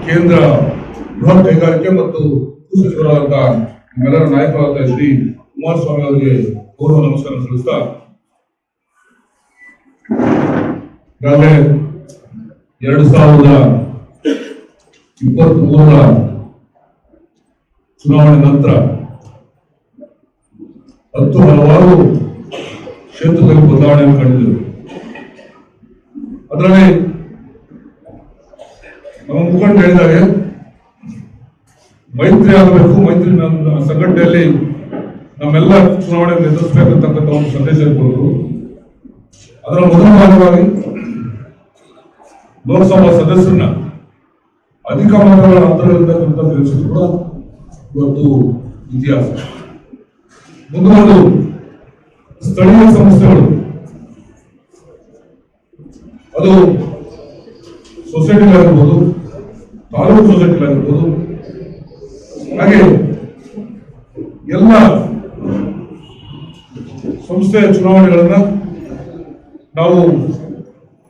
ಕೇಂದ್ರ ಬೃಹತ್ ಕೈಗಾರಿಕೆ ಮತ್ತು ಸಚಿವರಾದಂತಹ ನಮ್ಮೆಲ್ಲರ ನಾಯಕರಾದ ಶ್ರೀ ಕುಮಾರಸ್ವಾಮಿ ಅವರಿಗೆ ಗೌರವ ನಮಸ್ಕಾರ ಸಲ್ಲಿಸ್ತಾ, ಈಗಾಗಲೇ 2023ರ ಚುನಾವಣೆ ನಂತರ ಹಲವಾರು ಕ್ಷೇತ್ರದಲ್ಲಿ ಬದಲಾವಣೆಯನ್ನು ಕಂಡಿದ್ದೇವೆ. ಅದರಲ್ಲಿ ನಮ್ಮ ಮುಖಂಡ ಹೇಳಿದಾಗ ಮೈತ್ರಿ ಆಗಬೇಕು, ಮೈತ್ರಿ ಸಂಘಟನೆಯಲ್ಲಿ ನಮ್ಮೆಲ್ಲ ಚುನಾವಣೆ ಎದುರಿಸಬೇಕಂತಕ್ಕಂಥ ಒಂದು ಸಂದೇಶ ಕೊಟ್ಟರು. ಅದರ ಮೊದಲ ಭಾಗವಾಗಿ ಲೋಕಸಭಾ ಸದಸ್ಯರನ್ನ ಅಧಿಕ ಮತಗಳ ಅಂತರದಿಂದ ಗೆಲ್ಲಿಸಿದ್ರು ಕೂಡ ಇವತ್ತು ಇತಿಹಾಸ. ಮುಂದುವರೆದು ಸ್ಥಳೀಯ ಸಂಸ್ಥೆಗಳು, ಅದು ಸೊಸೈಟಿಗಳಾಗಿರ್ಬೋದು, ತಾಲೂಕು ಸೊಸೈಟಿಗಳಾಗಿರ್ಬೋದು, ಹಾಗೆ ಎಲ್ಲ ಸಂಸ್ಥೆಯ ಚುನಾವಣೆಗಳನ್ನ ನಾವು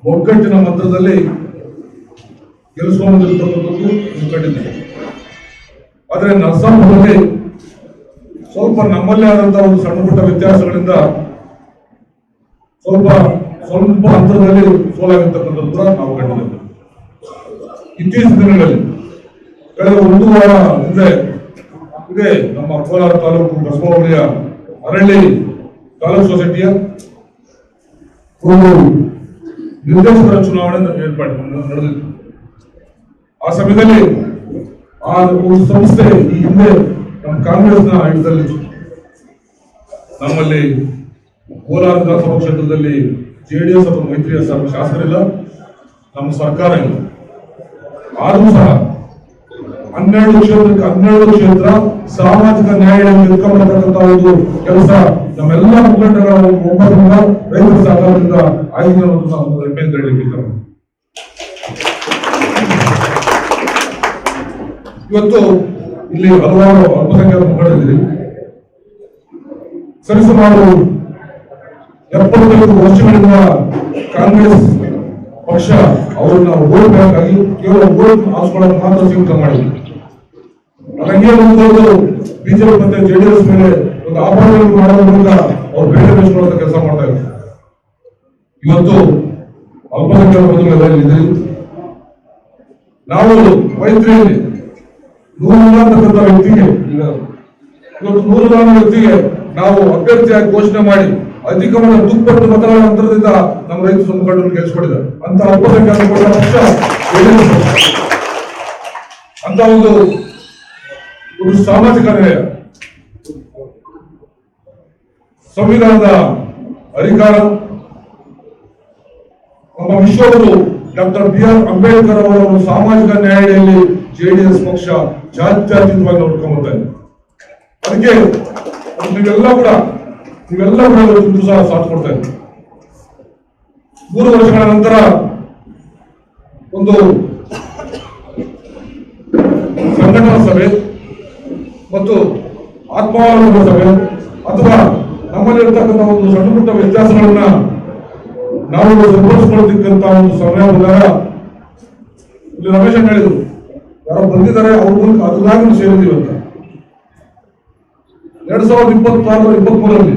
ಒಗ್ಗಟ್ಟಿನ ಮಂತ್ರದಲ್ಲಿ ಗೆಲ್ಲಿಸಿಕೊಂಡಿರ್ತಕ್ಕಂಥದ್ದು ಕಂಡಿದ್ದೇವೆ. ಆದರೆ ನರಸಾಪುರದಲ್ಲಿ ಸ್ವಲ್ಪ ನಮ್ಮಲ್ಲೇ ಆದಂತಹ ಒಂದು ಸಣ್ಣ ಪುಟ್ಟ ವ್ಯತ್ಯಾಸಗಳಿಂದ ಸ್ವಲ್ಪ ಅಂತರದಲ್ಲಿ ಸೋಲಾಗಿರ್ತಕ್ಕಂಥದ್ದು ಕೂಡ ನಾವು ಕಂಡಿದ್ದೇವೆ. ಇತ್ತೀಚಿನ ದಿನಗಳಲ್ಲಿ ಕಳೆದ 1 ವಾರ ಹಿಂದೆ ಇದೆ ನಮ್ಮ ಕೋಲಾರ ತಾಲೂಕು ಬಸವ ಹೋಬಳಿಯ ಅರಳ್ಳಿ ತಾಲೂಕು ಸೊಸೈಟಿಯ ಒಂದು ನಿರ್ದೇಶಕರ ಚುನಾವಣೆ ನಡೆದಿತ್ತು. ಆ ಸಮಯದಲ್ಲಿ ಆ ಒಂದು ಸಂಸ್ಥೆ ಈ ಹಿಂದೆ ನಮ್ಮ ಕಾಂಗ್ರೆಸ್ನ ಆಡಳಿತದಲ್ಲಿತ್ತು. ನಮ್ಮಲ್ಲಿ ಕೋಲಾರ ವಿಧಾನಸಭಾ ಕ್ಷೇತ್ರದಲ್ಲಿ ಜೆಡಿಎಸ್ ಅಥವಾ ಮೈತ್ರಿಯ ಶಾಸಕರಿಲ್ಲ, ನಮ್ಮ ಸರ್ಕಾರ ಇಲ್ಲ. ಆದರೂ ಸಹ 12 ಕ್ಷೇತ್ರ ಸಾಮಾಜಿಕ ನ್ಯಾಯವನ್ನು ಎತ್ಕೊಂಡ್ಬರ್ತಕ್ಕಂಥ ಒಂದು ಕೆಲಸ ನಮ್ಮೆಲ್ಲ ಮುಖಂಡರ ಒಬ್ಬರಿಂದ ರೈತರ ಸಹಕಾರದಿಂದ ಆಗಿದೆ ಅನ್ನೋದು ನಾವು ಹೆಮ್ಮೆಯಿಂದ ಹೇಳಲಿಕ್ಕೆ ಇವತ್ತು ಇಲ್ಲಿ ಹಲವಾರು ಅಲ್ಪಸಂಖ್ಯಾತ ಮುಖಂಡರಿದ್ದೀರಿ. ಸರಿಸುಮಾರು 75 ವರ್ಷಗಳಿಂದ ಕಾಂಗ್ರೆಸ್ ಪಕ್ಷ ಅವರನ್ನ ವೋಟ್ ಬ್ಯಾಂಕ್ ಆಗಿ ಕೇವಲ ವೋಟ್ ಹಾಸ್ಕೊಳ್ಳೋದು ಮಾತ್ರ ಸೀಮಿತ ಮಾಡಿದ್ರು. ಹಂಗೆ ಮುಂದುವರೆದು ಬಿಜೆಪಿ ಮತ್ತೆ ಜೆಡಿಎಸ್ ಮೇಲೆ ಒಂದು ಆಪಾದನೆಯನ್ನು ಮಾಡೋದ್ರ ಮೂಲಕ ಅವ್ರು ಬೇರೆ ಬೆಳೆಸ್ಕೊಳ್ಳೋ ಕೆಲಸ ಮಾಡ್ತಾ ಇದ್ದಾರೆ. ಇವತ್ತು ಅಲ್ಪಸಂಖ್ಯಾತ ಬಂಧುಗಳೆಲ್ಲ ನಾವು ಮೈತ್ರಿಯಲ್ಲಿ 100 ಅಂತಕ್ಕಂಥ ವ್ಯಕ್ತಿಗೆ ಇವತ್ತು 100 ವ್ಯಕ್ತಿಗೆ ನಾವು ಅಭ್ಯರ್ಥಿಯಾಗಿ ಘೋಷಣೆ ಮಾಡಿ ಅಧಿಕವಾದ ದುಪ್ಪಟ್ಟು ಮತಗಳ ಅಂತರದಿಂದ ನಮ್ಮ ರೈತ ಮುಖಂಡರನ್ನು ಗೆಲ್ಲಿಸಿಕೊಂಡಿದ್ದಾರೆ. ಅಂತ ಅಲ್ಪಸಂಖ್ಯಾತ ಪಕ್ಷ ಅಂತ ಒಂದು ಸಾಮಾಜಿಕ ನ್ಯಾಯ, ಸಂವಿಧಾನದ ಅಧಿಕಾರ, ನಮ್ಮ ವಿಶ್ವಗುರು ಡಾಕ್ಟರ್ BR ಅಂಬೇಡ್ಕರ್ ಅವರ ಒಂದು ಸಾಮಾಜಿಕ ನ್ಯಾಯದಲ್ಲಿ ಜೆಡಿಎಸ್ ಪಕ್ಷ ಜಾತ್ಯತೀತವಾಗಿ ನೋಡ್ಕೊಂಡ್ಬರ್ತಾ ಇದೆ. ಅದಕ್ಕೆ ನೀವೆಲ್ಲ ಕೂಡ ಇವತ್ತು ಸಹ ಸಾಥ್ ಕೊಡ್ತಾ ಇದ್ದೀವಿ. 3 ವರ್ಷಗಳ ನಂತರ ಒಂದು ಸಂಘಟನಾ ಸಭೆ ಮತ್ತು ಆತ್ಮಾವಲೋಕನ ಸಭೆ ಅಥವಾ ನಮ್ಮಲ್ಲಿರ್ತಕ್ಕಂಥ ಒಂದು ಸಣ್ಣ ಪುಟ್ಟ ವ್ಯತ್ಯಾಸಗಳನ್ನ ನಾವು ಸರಿಪಡಿಸಿಕೊಳ್ಳತಕ್ಕಂತ ಒಂದು ಸಮಯ ಬಂದಾಗ ಇಲ್ಲಿ ರಮೇಶ್ ಹೇಳಿದ್ರು, ಯಾರೋ ಬಂದಿದ್ದಾರೆ ಅವ್ರ ಮೂಲಕ ಅದಾಗಿ ಸೇರಿದೀವಿ ಅಂತ. 2023ರಲ್ಲಿ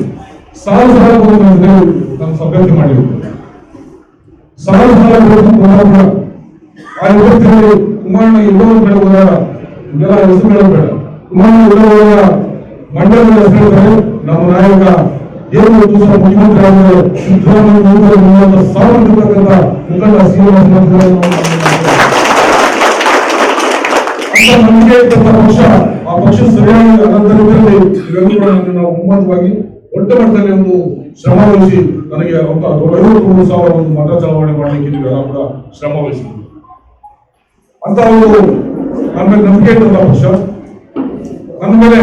ಸಾಲ ನಾನು ಅಭ್ಯರ್ಥಿ ಮಾಡಿದ್ರು. ಸಾಲ ಆ ಯುವತಿಯಲ್ಲಿ ಕುಮಾರಣ್ಣ ಎಲ್ಲರೂ ಬೇಡ ಹೋದಾಗ ಇದೆಲ್ಲ ಹೆಸರು ಹೇಳೋದು ಬೇಡ. ಕುಮಾರಣ್ಣ ಎಲ್ಲರೂ ಮಂಡ್ಯದ ಹೆಸರು ಹೇಳಿದರೆ ನಮ್ಮ ನಾಯಕ ಏನು ಮುಖ್ಯಮಂತ್ರಿ ಆದರೆ ಸಿದ್ದರಾಮಯ್ಯ 30,000 ಇರ್ತಕ್ಕಂಥ ಮುಖಂಡ ನಂಬಿಕೆ ಇರ್ತಕ್ಕಂಥ ಪಕ್ಷ, ಆ ಪಕ್ಷ ಸರಿಯಾಗಿ ಅನಂತರದಲ್ಲಿ ನಾವು ಒಮ್ಮತವಾಗಿ ದೊಡ್ಡ ಮಟ್ಟದಲ್ಲಿ ಒಂದು ಶ್ರಮ ವಹಿಸಿ ನನಗೆ 53,000 ಒಂದು ಮತ ಚಲಾವಣೆ ಮಾಡಲಿಕ್ಕೆ ನೀವೆಲ್ಲ ಕೂಡ ಶ್ರಮ ವಹಿಸಿದ್ರು. ಅಂತ ಒಂದು ನನ್ನ ನಂಬಿಕೆ ಇಟ್ಟಂತ ಪಕ್ಷ, ನನ್ನ ಮೇಲೆ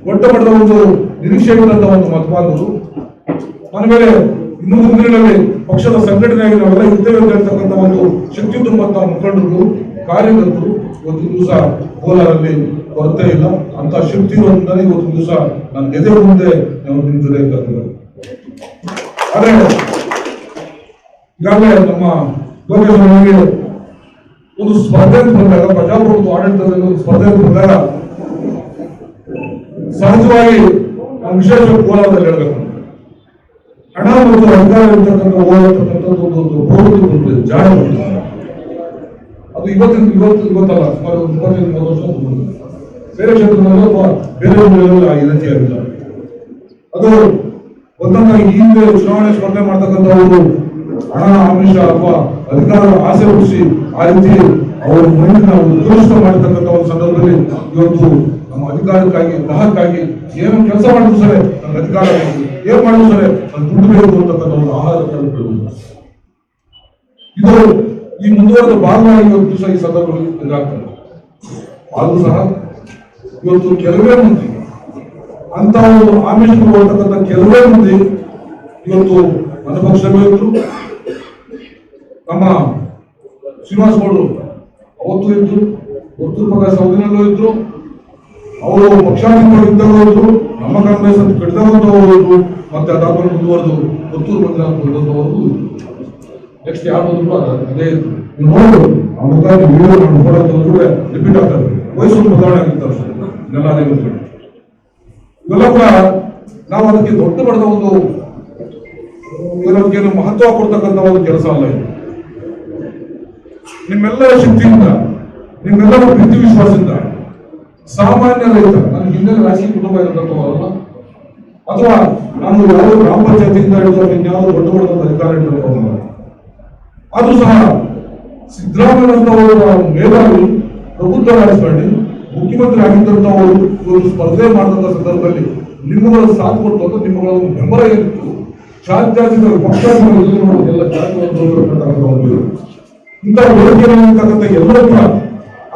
ದೊಡ್ಡ ಮಟ್ಟದ ಒಂದು ನಿರೀಕ್ಷೆ ಇಟ್ಟಂತ ಒಂದು ಮತದಾರರು, ನನ್ನ ಮೇಲೆ ಇನ್ನು ಮುಂದಿನಲ್ಲಿ ಪಕ್ಷದ ಸಂಘಟನೆಯಾಗಿ ನಾವೆಲ್ಲ ಇದ್ದೇವೆ ಅಂತ ಹೇಳ್ತಕ್ಕಂಥ ಒಂದು ಶಕ್ತಿ ತುಂಬಂತ ಮುಖಂಡರು, ಕಾರ್ಯಕರ್ತರು ಇವತ್ತು ದಿವಸ ಕೋಲಾರಲ್ಲಿ ಕೊರತೆ ಇಲ್ಲ. ಅಂತ ಶಕ್ತಿ ಇರುವಂತಾನೆ ಇವತ್ತು ದಿವಸ ನನ್ನ ಎದೆ ಮುಂದೆ ನಾವು ನಿಮ್ಮ ಜೊತೆ ಇದ್ದಾರೆ. ಆದ್ರೆ ಈಗಾಗಲೇ ನಮ್ಮ ಲೋಕೇಶ್ ಒಂದು ಸ್ಪರ್ಧೆ ಅಂತ ಬಂದಾಗ, ಪ್ರಜಾಪ್ರಭುತ್ವ ಆಡಳಿತದಲ್ಲಿ ಒಂದು ಸ್ಪರ್ಧೆ ಅಂತ ಬಂದಾಗ ಸಹಜವಾಗಿ ನಾವು ವಿಶೇಷ ಕೋಲಾರದಲ್ಲಿ ಹೇಳ್ಬೇಕು, ಹಣ ಮತ್ತು ಅಧಿಕಾರ ಇರ್ತಕ್ಕಂಥ ಹೋಗತಕ್ಕಂಥದ್ದು ಒಂದು ಪ್ರವೃತ್ತಿ ಬಂದಿದೆ, ಜಾಣ ಬಂದಿದೆ. ಅದು ಇವತ್ತಲ್ಲ, ಸುಮಾರು 25-30 ವರ್ಷ ಬಂದಿದೆ. ಬೇರೆ ಕ್ಷೇತ್ರದಲ್ಲೂ ಅಥವಾ ಬೇರೆ ಊರುಗಳಲ್ಲಿ ಈ ರೀತಿಯಾಗಿಲ್ಲ. ಅದು ಒಂದೊಂದಾಗಿ ಈ ಹಿಂದೆ ಚುನಾವಣೆ ಸ್ಪರ್ಧೆ ಮಾಡ್ತಕ್ಕಂಥವರು ಹಣ ಆಮಿಷ ಅಥವಾ ಅಧಿಕಾರ ಆಸೆ ಹುಟ್ಟಿಸಿ ಆ ರೀತಿ ಅವರು ಮೈಂಡ್ ಒಂದು ದುರುಸ್ತ ಮಾಡತಕ್ಕಂಥ ಒಂದು ಸಂದರ್ಭದಲ್ಲಿ ಇವತ್ತು ನಮ್ಮ ಅಧಿಕಾರಕ್ಕಾಗಿ ಗ್ರಾಹಕ್ಕಾಗಿ ಏನು ಕೆಲಸ ಮಾಡಿದ್ರು ಸರಿ ನಮ್ಗೆ ಅಧಿಕಾರ ಬೇಕು, ಏನ್ ಮಾಡಿದ್ರು ಸರಿ ಅದು ದುಡ್ಡು ಬೇಕು ಅಂತಕ್ಕಂಥ ಒಂದು ಆಹಾರ ಇದು ಈ ಮುಂದುವರೆದ ಭಾಗವಾಗಿ ಇವತ್ತು ಸಹ ಈ ಸಂದರ್ಭದಲ್ಲಿ ಎದುರಾಗ್ತದೆ. ಆದ್ರೂ ಸಹ ಇವತ್ತು ಕೆಲವೇ ಮಂದಿ ಅಂತ ಒಂದು ಆಮಿಷಗಳು ಹೋಗ್ತಕ್ಕಂಥ ಕೆಲವೇ ಮಂದಿ ಇವತ್ತು ನನ್ನ ಪಕ್ಷದಲ್ಲೂ ಇದ್ರು, ನಮ್ಮ ಶ್ರೀನಿವಾಸ ಗೌಡರು ಅವತ್ತು ಇದ್ರು, ಉತ್ತರ ಪ್ರಕಾಶ್ ಅವಧಿನಲ್ಲೂ ಇದ್ರು, ಅವರು ಪಕ್ಷಾಧಿಕಾರಿ ಇದ್ದವರು ಇದ್ರು, ನಮ್ಮ ಕಾಂಗ್ರೆಸ್ ಅಂತ ಕಟ್ಟಿದವರು ಇದ್ರು, ಮತ್ತೆ ಅದಾದ್ಮೇಲೆ ಮುಂದುವರೆದು ಪುತ್ತೂರು ಬಂದಿರೋದು ನೆಕ್ಸ್ಟ್ ಯಾರು ಬಂದ್ರು ಅದೇ ಇತ್ತು. ನೋಡ್ಬೋದು ಆ ಮುಖಾಂತರ ವಿಡಿಯೋ ನೋಡೋದು ರಿಪೀಟ್ ಆಗ್ತದೆ, ವಯಸ್ಸು ಬದಲಾವಣೆ ಆಗಿರ್ತಾರೆ ಸರ್, ಇದೆಲ್ಲ ಅದೇ ಗೊತ್ತಿಲ್ಲ. ಇವೆಲ್ಲ ಕೂಡ ನಾವು ಅದಕ್ಕೆ ದೊಡ್ಡ ಪಡೆದ ಒಂದು ಇದಕ್ಕೇನು ಮಹತ್ವ ಕೊಡ್ತಕ್ಕಂಥ ಒಂದು ಕೆಲಸ ಅಲ್ಲ ಇದು. ನಿಮ್ಮೆಲ್ಲರ ಶಕ್ತಿಯಿಂದ, ನಿಮ್ಮೆಲ್ಲರ ಪ್ರೀತಿ ವಿಶ್ವಾಸದಿಂದ ಸಾಮಾನ್ಯ ರೈತ, ನನ್ನ ಹಿಂದೆ ರಾಜಕೀಯ ಕುಟುಂಬ ಇರತಕ್ಕವರಲ್ಲ, ಅಥವಾ ನಾನು ಯಾವುದೋ ಗ್ರಾಮ ಪಂಚಾಯತಿಯಿಂದ ಹಿಡಿದು ಇನ್ಯಾವುದೋ ದೊಡ್ಡ ದೊಡ್ಡ ಅಧಿಕಾರ ಇರತಕ್ಕವರಲ್ಲ, ಅದು ಸಹ ಸಿದ್ದರಾಮಯ್ಯನವರ ಮೇಧಾವಿ ಪ್ರಬುದ್ಧ ರಾಜಕಾರಣಿ ಮುಖ್ಯಮಂತ್ರಿ ಆಗಿದ್ದಂಥವರು ಇವರು ಸ್ಪರ್ಧೆ ಮಾಡಿದಂಥ ಸಂದರ್ಭದಲ್ಲಿ ನಿಮ್ಮಗಳ ಸಾಥ್ ಕೊಟ್ಟು ಅಂತ ನಿಮ್ಮಗಳ ಒಂದು ಬೆಂಬಲ ಏನಿತ್ತು, ಜಾತ್ಯಾತೀತ ಪಕ್ಷ ಎಲ್ಲ ಜಾತಿ ಇಂಥ ವೇದಿಕೆಯಲ್ಲಿರ್ತಕ್ಕಂಥ ಎಲ್ಲರೂ ಕೂಡ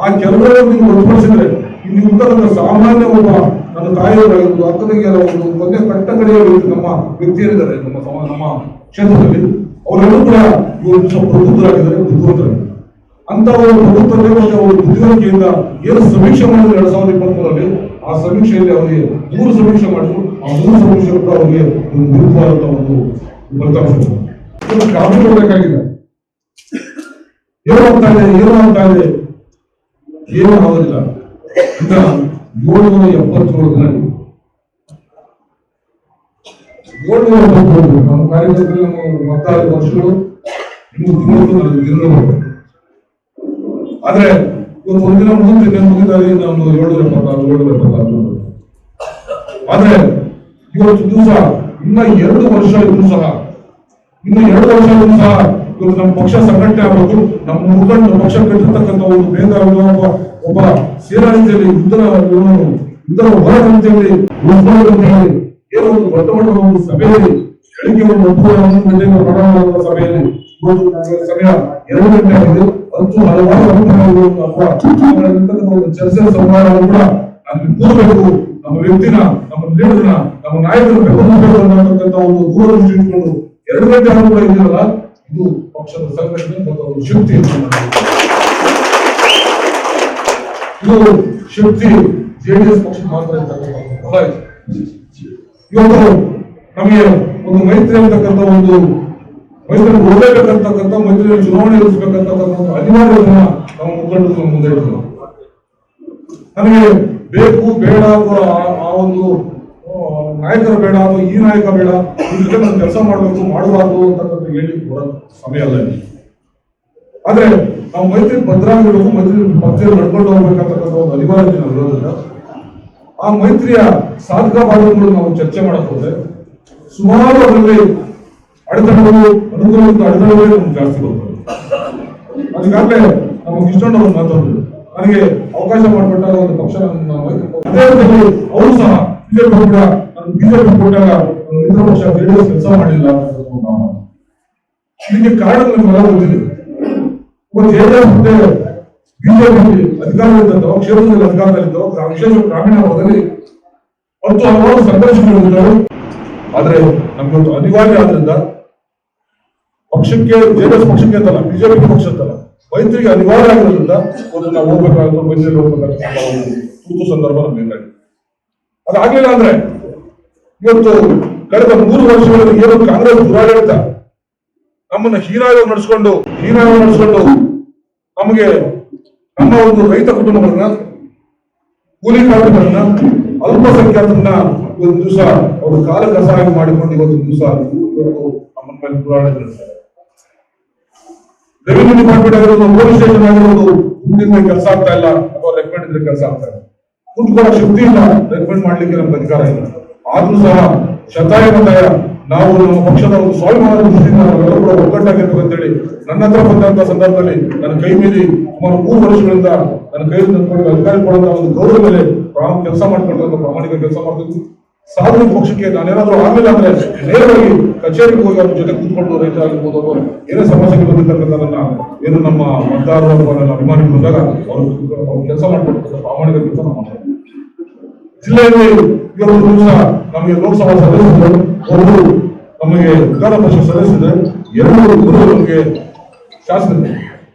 ಆ ಕೆಲವರನ್ನು ನೀವು ಹೊರತುಪಡಿಸಿದ್ರೆ ಇಲ್ಲಿ ಇರ್ತಕ್ಕಂಥ ಸಾಮಾನ್ಯ ಒಬ್ಬ ನನ್ನ ತಾಯಿಯವರಾಗಿರ್ಬೋದು, ಅಕ್ಕನಿಗೆಯರಾಗಿರ್ಬೋದು, ಒಂದೇ ಕಟ್ಟ ಕಡೆಯ ನಮ್ಮ ವ್ಯಕ್ತಿಯರಿದ್ದಾರೆ ನಮ್ಮ ಕ್ಷೇತ್ರದಲ್ಲಿ, ಅವರೆಲ್ಲರೂ ಕೂಡ ಇವತ್ತು ಪ್ರಬುದ್ಧರಾಗಿದ್ದಾರೆ, ಬುದ್ಧಿವಂತರಾಗಿದ್ದಾರೆ. ಅಂತ ಒಂದು ಪ್ರಭುತ್ವತೆ ಮತ್ತು ಅವರು ಬುದ್ಧಿವಂತಿಕೆಯಿಂದ ಏನು ಸಮೀಕ್ಷೆ ಮಾಡಿದ್ರು 2023ರಲ್ಲಿ, ಆ ಸಮೀಕ್ಷೆಯಲ್ಲಿ ಅವರಿಗೆ 3 ಸಮೀಕ್ಷೆ ಮಾಡಿದ್ರು, ಆ 3 ಸಮೀಕ್ಷೆ ಕೂಡ ಅವರಿಗೆ ಒಂದು ವಿರುದ್ಧವಾದಂತಹ ಒಂದು ಫಲಿತಾಂಶ ಕಾಪಿ ಕೊಡಬೇಕಾಗಿದೆ. ಏನು ಆಗ್ತಾ ಇದೆ ಏನು ಆಗೋದಿಲ್ಲ. ಈಗ 777 ದಿನ 777 ನಮ್ಮ ಕಾರ್ಯಕರ್ತರಲ್ಲಿ ನಮ್ಮ 16 ವರ್ಷಗಳು ಇನ್ನು ಆದ್ರೆ ಇವತ್ತು ಒಂದಿನ ಮುಗಿದಾಗಿ ನಾವು 776 ಆದ್ರೆ ಇವತ್ತು ದಿವಸ ಇನ್ನ 2 ವರ್ಷ ಇದ್ರು ಸಹ ಇವತ್ತು ನಮ್ಮ ಪಕ್ಷ ಸಂಘಟನೆ ಆಗಬೇಕು, ನಮ್ಮ ಮುಖಂಡ ಪಕ್ಷ ಕಟ್ಟಿರ್ತಕ್ಕಂಥ ಒಂದು ಮೇಧಾವಿ ಒಬ್ಬ ಸೇನಾ ರೀತಿಯಲ್ಲಿ ಯುದ್ಧದ ಹೋರಾಟ ರೀತಿಯಲ್ಲಿ ಏನೋ ಒಂದು ದೊಡ್ಡ ಮಟ್ಟದ ಒಂದು ಸಭೆಯಲ್ಲಿ ಬೆಳಿಗ್ಗೆ ಒಂದು 9 ಸಭೆಯಲ್ಲಿ ಸಮಯ 2 ಗಂಟೆ ಆಗಿದೆ. ಅಂತೂ ಹಲವಾರು ಅಭಿಪ್ರಾಯಗಳು ಅಥವಾ ಒಂದು ಚರ್ಚೆ ಸಂವಾದಗಳು ಕೂಡ ಅಲ್ಲಿ ಕೂರಬೇಕು, ನಮ್ಮ ವ್ಯಕ್ತಿನ, ನಮ್ಮ ಲೀಡರ್ನ, ನಮ್ಮ ನಾಯಕರ ಬೆಂಬಲಿಸಬೇಕು ಅನ್ನತಕ್ಕಂಥ ಒಂದು ದೂರದೃಷ್ಟಿ ಇಟ್ಕೊಂಡು 2 ಗಂಟೆ ಆದರೂ ಕೂಡ ಇದೆಯಲ್ಲ, ಇದು ಪಕ್ಷದ ಸಂಘಟನೆ ಮತ್ತು ಒಂದು ಶಕ್ತಿ. ಇದು ಶಕ್ತಿ ಜೆಡಿಎಸ್ ಪಕ್ಷ ಮಾತ್ರ ಇರ್ತಕ್ಕಂಥ. ಇವತ್ತು ನಮಗೆ ಒಂದು ಮೈತ್ರಿ ಅಂತಕ್ಕಂಥ ಒಂದು ಮೈತ್ರಿ ಓಡಬೇಕಂತಕ್ಕಂಥ ಮೈತ್ರಿಯಲ್ಲಿ ಚುನಾವಣೆ ಎದುರಿಸಬೇಕಂತಕ್ಕಂಥ ಒಂದು ಅನಿವಾರ್ಯತೆಯನ್ನ ನಾವು ಮುಖಂಡರು ಮುಂದೆ ಇಡ್ತೀವಿ. ನನಗೆ ಬೇಕು ಬೇಡ ಅಥವಾ ಆ ಒಂದು ನಾಯಕರು ಬೇಡ ಅಥವಾ ಈ ನಾಯಕ ಬೇಡ, ಈ ಜೊತೆ ನಾನು ಕೆಲಸ ಮಾಡಬೇಕು ಮಾಡಬಾರ್ದು ಅಂತಕ್ಕಂಥ ಹೇಳಿ ಕೊಡೋ ಸಮಯ ಅಲ್ಲ. ಆದ್ರೆ ನಾವು ಮೈತ್ರಿ ಭದ್ರಾಗಿಡಬೇಕು, ಮೈತ್ರಿ ಪಕ್ಷದಲ್ಲಿ ನಡ್ಕೊಂಡು ಹೋಗ್ಬೇಕಂತಕ್ಕಂಥ ಒಂದು ಅನಿವಾರ್ಯತೆ ನಾವು ಇರೋದ್ರಿಂದ ಆ ಮೈತ್ರಿಯ ಸಾಧಕ ಬಾಧಕಗಳು ನಾವು ಚರ್ಚೆ ಮಾಡಕ್ ಹೋದ್ರೆ ಸುಮಾರು ಅದರಲ್ಲಿ ಅಡೆತಡೆಗಳು, ಅನುಕೂಲದಿಂದ ಅಡೆತಡೆಗಳೇ ನಮ್ಗೆ ಜಾಸ್ತಿ ಬರ್ತದೆ. ಅದಕ್ಕಾಗಲೇ ನಮ್ಮ ಕಿಷ್ಟಣ್ಣವರು ಮಾತಾಡಿದ್ರು, ನನಗೆ ಅವಕಾಶ ಮಾಡಿಕೊಟ್ಟಾಗ ಒಂದು ಪಕ್ಷ ಅದೇ ರೀತಿಯಲ್ಲಿ ಅವರು ಸಹ ಬಿಜೆಪಿ ಕೂಡ ನಾನು ಬಿಜೆಪಿ ಕೊಟ್ಟಾಗ ಮಿತ್ರ ಪಕ್ಷ ಜೆಡಿಎಸ್ ಕೆಲಸ ಮಾಡಲಿಲ್ಲ. ಇದಕ್ಕೆ ಕಾರಣ ನಮಗೆಲ್ಲ ಗೊತ್ತಿದೆ. ಜೆಡಿಎಸ್ ಮತ್ತೆ ಬಿಜೆಪಿ ಅಧಿಕಾರದಲ್ಲಿದ್ದವು, ಕ್ಷೇತ್ರದಲ್ಲಿ ಅಧಿಕಾರದಲ್ಲಿದ್ದವು, ವಿಶೇಷ ಗ್ರಾಮೀಣ ಭಾಗದಲ್ಲಿ ಮತ್ತು ಹಲವಾರು ಸಂಘರ್ಷಗಳಿದ್ದಾವೆ. ಆದ್ರೆ ನಮ್ಗೊಂದು ಅನಿವಾರ್ಯ ಆದ್ರಿಂದ ಪಕ್ಷಕ್ಕೆ, ಜೆಡಿಎಸ್ ಪಕ್ಷಕ್ಕೆ ಅಂತಲ್ಲ, ಬಿಜೆಪಿ ಪಕ್ಷಕ್ಕಲ್ಲ, ಮೈತ್ರಿಗೆ ಅನಿವಾರ್ಯ ಆಗಿರೋದ್ರಿಂದ ಒಂದು ನಾವು ಹೋಗ್ಬೇಕಾಗುತ್ತೆ, ಮೈತ್ರಿಯಲ್ಲಿ ಹೋಗ್ಬೇಕಾಗುತ್ತೆ ಸಂದರ್ಭ ನಮ್ಗೆ ಬೇಕಾಗಿದೆ. ಅದಾಗ್ಲಿಲ್ಲ ಅಂದ್ರೆ ಇವತ್ತು ಕಳೆದ 3 ವರ್ಷಗಳಲ್ಲಿ ಏನು ಕಾಂಗ್ರೆಸ್ ದುರಾಡಳಿತ ನಮ್ಮನ್ನ ಹೀನಾಯ ನಡೆಸ್ಕೊಂಡು ನಮಗೆ ನಮ್ಮ ಒಂದು ರೈತ ಕುಟುಂಬಗಳನ್ನ, ಕೂಲಿ ಕಾರ್ಮಿಕರನ್ನ, ಅಲ್ಪಸಂಖ್ಯಾತರನ್ನ ಇವತ್ತು ದಿವಸ ಅವರು ಕಾಲ ಕಸಾಗಿ ಮಾಡಿಕೊಂಡು ಇವತ್ತು ದಿವಸ ಇವತ್ತು ನಮ್ಮ ಮೇಲೆ ಪುರಾಣ ರೆವಿನ್ಯೂ ಡಿಪಾರ್ಟ್ಮೆಂಟ್ ಆಗಿರೋದು, ಪೊಲೀಸ್ ಸ್ಟೇಷನ್ ಆಗಿರೋದು ಮುಂದಿನ ಕೆಲಸ ಆಗ್ತಾ ಇಲ್ಲ, ಅಥವಾ ರೆಕಮೆಂಡ್ ಇದ್ರೆ ಕೆಲಸ ಆಗ್ತಾ ಇಲ್ಲ. ಕುಂತ್ಕೊಳ್ಳೋ ಶಕ್ತಿ ಇಲ್ಲ, ರೆಕಮೆಂಡ್ ಮಾಡ್ಲಿಕ್ಕೆ ನಮ್ಗೆ ಅಧಿಕಾರ ಇಲ್ಲ. ಆದ್ರೂ ಸಹ ಶತಾಯ ಬಂದಾಯ ನಾವು ನಮ್ಮ ಪಕ್ಷದ ಒಂದು ಸ್ವಾಭಿಮಾನದ ದೃಷ್ಟಿಯಿಂದ ನಾವೆಲ್ಲ ಕೂಡ ಒಗ್ಗಟ್ಟಾಗಿರ್ಬೇಕು ಅಂತೇಳಿ ನನ್ನ ಹತ್ರ ಬಂದಂತ ಸಂದರ್ಭದಲ್ಲಿ ನನ್ನ ಕೈ ಮೀರಿ ಸುಮಾರು 3 ವರ್ಷಗಳಿಂದ ನನ್ನ ಕೈ ತಂದುಕೊಂಡು ಅಧಿಕಾರಿ ಕೊಡುವಂತ ಒಂದು ಗೌರವ ಮೇಲೆ ಕೆಲಸ ಮಾಡ್ಕೊಂಡಂತ ಪ್ರಾಮಾಣಿಕ ಕೆಲಸ ಮಾಡ್ತಿದ್ವಿ. ಸಾರ್ವಜನಿಕ ಪಕ್ಷಕ್ಕೆ ನಾನೇನಾದ್ರೂ ಆಗ್ಲಿಲ್ಲ ಅಂದ್ರೆ ನೇರವಾಗಿ ಕಚೇರಿಗೆ ಹೋಗಿ ಅವ್ರ ಜೊತೆ ಕೂತ್ಕೊಂಡು ರೈತ ಆಗಿರ್ಬೋದು ಅವರು ಏನೇ ಸಮಸ್ಯೆಗೆ ಬಂದಿರ್ತಕ್ಕಂಥದನ್ನ ಏನು ನಮ್ಮ ಮತದಾರರು ಅಥವಾ ನನ್ನ ಅಭಿಮಾನಿಗಳು ಬಂದಾಗ ಅವರು ಕೆಲಸ ಮಾಡ್ಕೊಡ್ತಾರೆ, ಪ್ರಾಮಾಣಿಕ ಕೆಲಸ ಮಾಡ್ತಾರೆ. ಜಿಲ್ಲೆಯಲ್ಲಿ ಇವತ್ತು ದಿವಸ ನಮಗೆ ಲೋಕಸಭಾ ಸದಸ್ಯರು, ಒಂದು ನಮಗೆ ವಿಧಾನ ಪರಿಷತ್ ಸದಸ್ಯರು, 2 ನಮಗೆ ಶಾಸಕರು.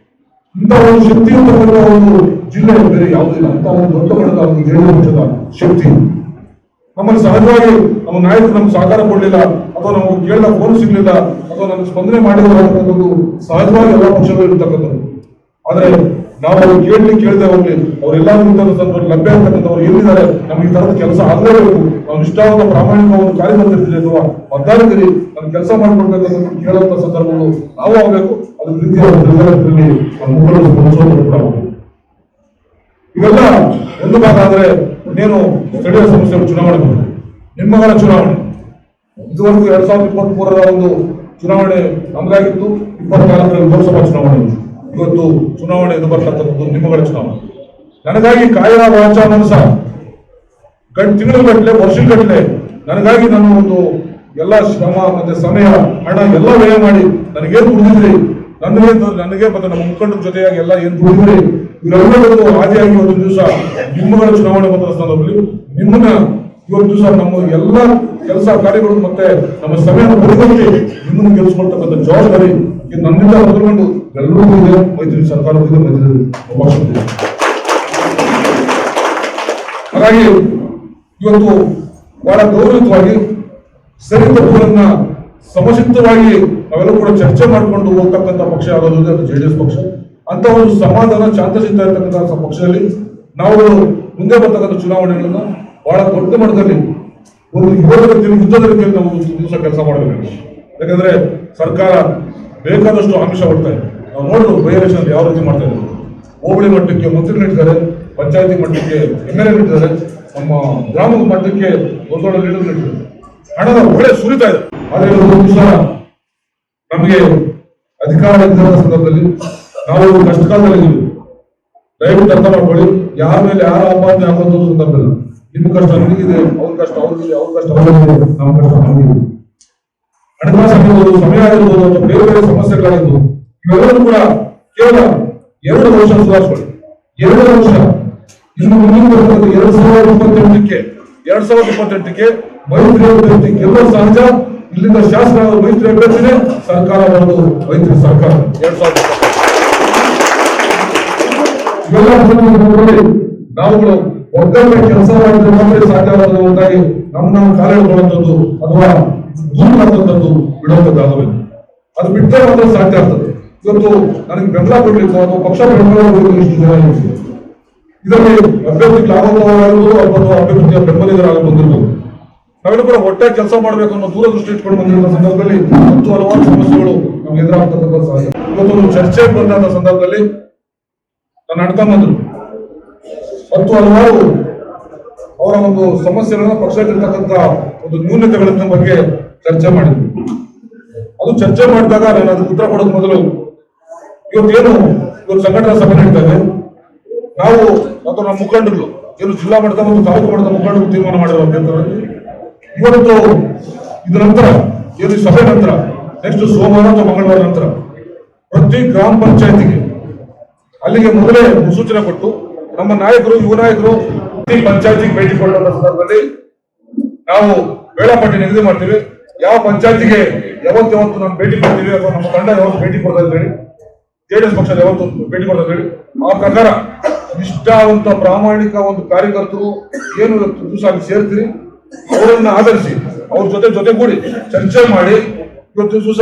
ಇಂಥ ಒಂದು ಶಕ್ತಿಯುತವಾದ ಒಂದು ಜಿಲ್ಲೆ ಬೇರೆ ಯಾವುದಿಲ್ಲ. ಅಂತ ಒಂದು ದೊಡ್ಡ ಮಟ್ಟದ ಒಂದು ಜೆಡಿಎಸ್ ಪಕ್ಷದ ಶಕ್ತಿ ನಮ್ಮಲ್ಲಿ ಸಹಜವಾಗಿ ನಮ್ಮ ನಾಯಕರು ನಮ್ಗೆ ಸಹಕಾರ ಕೊಡಲಿಲ್ಲ, ಅಥವಾ ನಮಗೆ ಕೇಳಿದ ಫೋನ್ ಸಿಗ್ಲಿಲ್ಲ, ಅಥವಾ ನಮ್ಗೆ ಸ್ಪಂದನೆ ಮಾಡಿದ್ರು ಸಹಜವಾಗಿ ಎಲ್ಲ ಪಕ್ಷಗಳು ಇರ್ತಕ್ಕಂಥದ್ದು. ಆದ್ರೆ ನಾವು ಅವ್ರು ಕೇಳದೆ ಹೋಗ್ಲಿ, ಅವರೆಲ್ಲ ಲಭ್ಯ ಆಗ್ತಕ್ಕಂಥವ್ರು ಎಲ್ಲಿದ್ದಾರೆ, ನಮ್ಗೆ ಈ ತರದ ಕೆಲಸ ಆಗಲೇಬೇಕು, ನಾವು ನಿಷ್ಠಾವಂತ ಪ್ರಾಮಾಣಿಕ ಒಂದು ಕಾರ್ಯಕರ್ತರಿದ್ದೀರಿ ಅಥವಾ ಮತದಾರರಿಗೆ ನಮ್ಗೆ ಕೆಲಸ ಮಾಡ್ಕೊಡ್ಬೇಕಂತ ಕೇಳುವಂತ ಸಂದರ್ಭಗಳು ನಾವು ಆಗ್ಬೇಕು. ಅದ್ರ ರೀತಿಯಲ್ಲಿ ಇವೆಲ್ಲ ಒಂದು ಭಾಗ. ಆದ್ರೆ ಇನ್ನೇನು ಸ್ಥಳೀಯ ಸಂಸ್ಥೆಗಳ ಚುನಾವಣೆ ಬಂದಿದೆ, ನಿಮ್ಮಗಳ ಚುನಾವಣೆ. ಇದುವರೆಗೂ 2023ರ ಒಂದು ಚುನಾವಣೆ ನಮಗಾಗಿತ್ತು, 24ರಲ್ಲಿ ಲೋಕಸಭಾ ಚುನಾವಣೆ. ಇವತ್ತು ಚುನಾವಣೆ ಇದು ಬರ್ತಕ್ಕಂಥದ್ದು ನಿಮ್ಮಗಳ ಚುನಾವಣೆ. ನನಗಾಗಿ ಕಾಯ ವಾಚ ಮನಸ ತಿಂಗಳುಗಟ್ಟಲೆ ವರ್ಷಗಟ್ಟಲೆ ನನಗಾಗಿ ನಾನು ಒಂದು ಎಲ್ಲ ಶ್ರಮ ಮತ್ತೆ ಸಮಯ ಹಣ ಎಲ್ಲ ವ್ಯಯ ಮಾಡಿ ನನಗೇನು ದುಡಿದ್ರಿ, ನನಗೆ ಮತ್ತೆ ನಮ್ಮ ಮುಖಂಡರ ಜೊತೆಯಾಗಿ ಎಲ್ಲ ಏನ್ ದುಡಿದ್ರಿ, ಇವರೆಲ್ಲರೂ ಆದಿಯಾಗಿ ಒಂದು ದಿವಸ ನಿಮ್ಮಗಳ ಚುನಾವಣೆ ಬಂದ ಸಂದರ್ಭದಲ್ಲಿ ನಿಮ್ಮನ್ನ ಇವತ್ತು ದಿವಸ ನಮ್ಮ ಎಲ್ಲ ಕೆಲಸ ಕಾರ್ಯಗಳು ಮತ್ತೆ ನಮ್ಮ ಸಮಯ ಬದುಕಿ ನಿಮ್ಮನ್ನು ಗೆಲ್ಲಿಸ್ಕೊಳ್ತಕ್ಕಂಥ ಜವಾಬ್ದಾರಿ ನನ್ನಿಂದ ಮೊದಲುಕೊಂಡು ಎಲ್ಲರೂ ಇದೆ, ಮೈತ್ರಿ ಸರ್ಕಾರದಿಂದ ಮೈತ್ರಿ ಪಕ್ಷ. ಹಾಗಾಗಿ ಇವತ್ತು ಬಹಳ ಗೌರವಯುತವಾಗಿ ಸರಿ ತಪ್ಪುಗಳನ್ನ ಸಮಚಿತ್ತವಾಗಿ ನಾವೆಲ್ಲ ಕೂಡ ಚರ್ಚೆ ಮಾಡಿಕೊಂಡು ಹೋಗ್ತಕ್ಕಂಥ ಪಕ್ಷ ಆಗೋದು ಅದು ಜೆಡಿಎಸ್ ಪಕ್ಷ. ಅಂತ ಒಂದು ಸಮಾಧಾನ ಶಾಂತಚಿತ್ತ ಇರತಕ್ಕಂಥ ಪಕ್ಷದಲ್ಲಿ ನಾವು ಮುಂದೆ ಬರ್ತಕ್ಕಂಥ ಚುನಾವಣೆಗಳನ್ನ ಬಹಳ ದೊಡ್ಡ ಮಟ್ಟದಲ್ಲಿ ಒಂದು ಯುದ್ಧದ ರೀತಿಯಲ್ಲಿ ನಾವು ದಿವಸ ಕೆಲಸ ಮಾಡಬೇಕು. ಯಾಕಂದ್ರೆ ಸರ್ಕಾರ ಬೇಕಾದಷ್ಟು ಆಮಿಷ ಕೊಡ್ತಾ ಇದೆ. ನಾವು ನೋಡಿದ್ರು ಬೈ ಎಲೆಕ್ಷನ್ ಯಾವ ರೀತಿ ಮಾಡ್ತಾ ಇದ್ದಾರೆ. ಹೋಬಳಿ ಮಟ್ಟಕ್ಕೆ ಮಂತ್ರಿಗಳಿಟ್ಟಿದ್ದಾರೆ, ಪಂಚಾಯತಿ ಮಟ್ಟಕ್ಕೆ MLA ಇಟ್ಟಿದ್ದಾರೆ, ನಮ್ಮ ಗ್ರಾಮದ ಮಟ್ಟಕ್ಕೆ ದೊಡ್ಡ ಲೀಡರ್ ಇಟ್ಟಿದ್ದಾರೆ. ಹಣದ ಒಳ್ಳೆ ಸುರಿತಾ ಇದೆ. ಆದ್ರೆ ಒಂದು ದಿವಸ ನಮಗೆ ಅಧಿಕಾರ ಇದ್ದ ಸಂದರ್ಭದಲ್ಲಿ ನಾವು ಕಷ್ಟ ಕಾಲದಲ್ಲಿ ದಯವಿಟ್ಟು ಅರ್ಥ ಮಾಡ್ಕೊಳ್ಳಿ. ಯಾರ ಮೇಲೆ ಯಾರ ಆಪಾದನೆ ಆಗೋದು ಸಂದರ್ಭದಲ್ಲಿ ನಿಮ್ಮ ಕಷ್ಟ ನನಗಿದೆ, ಅವ್ರ ಕಷ್ಟ ಅವ್ರಿಗಿದೆ, ಅವ್ರ ಕಷ್ಟ ಅವ್ರಿಗಿದೆ, ನಮ್ಮ ಕಷ್ಟ ನಮಗಿದೆ. ಹಣಕಾಸು ಆಗಿರ್ಬೋದು, ಸಮಯ ಆಗಿರ್ಬೋದು, ಅಥವಾ ಬೇರೆ ಬೇರೆ ಸಮಸ್ಯೆಗಳಾಗಿರ್ಬೋದು, ಇವೆಲ್ಲರೂ ಕೂಡ ಕೇವಲ 2 ವರ್ಷ ಸುಧಾರಿಸ್ಕೊಳ್ಳಿ. 2 ವರ್ಷ ಇನ್ನು ಮುಂದಿನ 2028ಕ್ಕೆ ಮೈತ್ರಿ ಅಭ್ಯರ್ಥಿ ಗೆಲ್ಲುವ ಸಹಜ. ಇಲ್ಲಿಂದ ಶಾಸನ ಮೈತ್ರಿ ಅಭ್ಯರ್ಥಿನೇ, ಸರ್ಕಾರ ಬರೋದು ಮೈತ್ರಿ ಸರ್ಕಾರ. 2020 ಇವೆಲ್ಲ ನಾವುಗಳು ಒಗ್ಗಟ್ಟೆ ಕೆಲಸ ಮಾಡಿದ್ರೆ ಮಾತ್ರ ಸಾಧ್ಯವಾದ ಒಂದಾಗಿ ನಾವು ಕಾಲ ಹಿಡ್ಕೊಳ್ಳುವಂಥದ್ದು ಅಥವಾ ದೂರ ಮಾಡುವಂಥದ್ದು ಬಿಡುವಂಥದ್ದಾಗಬೇಕು. ಅದು ಬಿಟ್ಟರೆ ಮಾತ್ರ ಸಾಧ್ಯ ಆಗ್ತದೆ. ಇವತ್ತು ನನಗೆ ಬೆಂಬಲ ಕೊಡ್ಲಿಕ್ಕೆ ಅಥವಾ ಪಕ್ಷ ಬೆಂಬಲ ಕೊಡಲಿಕ್ಕೆ ಇಷ್ಟು ಜನ ಇರ್ತೀವಿ. ಇದರಲ್ಲಿ ಅಭ್ಯರ್ಥಿಗಳಾಗುತ್ತೋ ಅಥವಾ ಅಭ್ಯರ್ಥಿಯ ಬೆಂಬಲಿಗರಾಗ ಬಂದಿರ್ಬೋದು. ನಾವೆಲ್ಲ ಕೂಡ ಒಟ್ಟಾಗಿ ಕೆಲಸ ಮಾಡಬೇಕು ಅನ್ನೋ ದೂರದೃಷ್ಟಿ ಇಟ್ಕೊಂಡು ಬಂದಿರುವ ಸಂದರ್ಭದಲ್ಲಿ ಹಲವಾರು ಸಮಸ್ಯೆಗಳು ನಮ್ಗೆ ಎದುರಾಗ್ತಕ್ಕಂಥ ಸಾಧ್ಯ. ಇವತ್ತು ಚರ್ಚೆ ಬಂದಂತ ಸಂದರ್ಭದಲ್ಲಿ ನನ್ನ ಅಣ್ತಮ್ಮಂದ್ರು ಹಲವಾರು ಅವರ ಒಂದು ಸಮಸ್ಯೆಗಳನ್ನ ಪಕ್ಷದಲ್ಲಿರ್ತಕ್ಕಂಥ ಒಂದು ನ್ಯೂನತೆಗಳ ಬಗ್ಗೆ ಚರ್ಚೆ ಮಾಡಿದ್ವಿ. ಅದು ಚರ್ಚೆ ಮಾಡಿದಾಗ ನಾನು ಅದಕ್ಕೆ ಉತ್ತರ ಕೊಡೋದು ಮೊದಲು ಇವತ್ತು ಸಂಘಟನಾ ಸಭೆ ನಡೀತಾರೆ. ನಾವು ಅಥವಾ ನಮ್ಮ ಮುಖಂಡರು ಏನು ಜಿಲ್ಲಾ ಮಟ್ಟದ ಮತ್ತು ತಾಲೂಕು ಮಟ್ಟದ ಮುಖಂಡರು ತೀರ್ಮಾನ ಮಾಡಿರೋ ಇವತ್ತು ಇದ ನಂತರ ಏನು ಸಭೆ ನಂತರ ನೆಕ್ಸ್ಟ್ ಸೋಮವಾರ ಅಥವಾ ಮಂಗಳವಾರ ನಂತರ ಪ್ರತಿ ಗ್ರಾಮ ಪಂಚಾಯತಿಗೆ ಅಲ್ಲಿಗೆ ಮೊದಲೇ ಸೂಚನೆ ಕೊಟ್ಟು ನಮ್ಮ ನಾಯಕರು ಯುವ ನಾಯಕರು ಪ್ರತಿ ಪಂಚಾಯತಿಗೆ ಭೇಟಿ ಕೊಡುವ ಸಂದರ್ಭದಲ್ಲಿ ನಾವು ವೇಳಾಪಟ್ಟಿ ನಿಗದಿ ಮಾಡ್ತೀವಿ. ಯಾವ ಪಂಚಾಯತಿಗೆ ಯಾವತ್ತು ನಾವು ಭೇಟಿ ಕೊಡ್ತೀವಿ ಅಥವಾ ನಮ್ಮ ತಂಡ ಯಾವತ್ತು ಭೇಟಿ ಕೊಡ್ತಾ ಇದ್ದೇವೆ, ಜೆಡಿಎಸ್ ಪಕ್ಷದ ಯಾವತ್ತು ಭೇಟಿ ಕೊಡ್ತಾ ಇದ್ದೇವೆ, ಆ ಪ್ರಕಾರ ನಿಷ್ಠಾವಂತ ಪ್ರಾಮಾಣಿಕ ಒಂದು ಕಾರ್ಯಕರ್ತರು ಏನು ದಿವಸ ಸೇರ್ತೀರಿ ಅವರನ್ನ ಆಧರಿಸಿ ಅವ್ರ ಜೊತೆಗೂಡಿ ಚರ್ಚೆ ಮಾಡಿ ಇವತ್ತು ದಿವಸ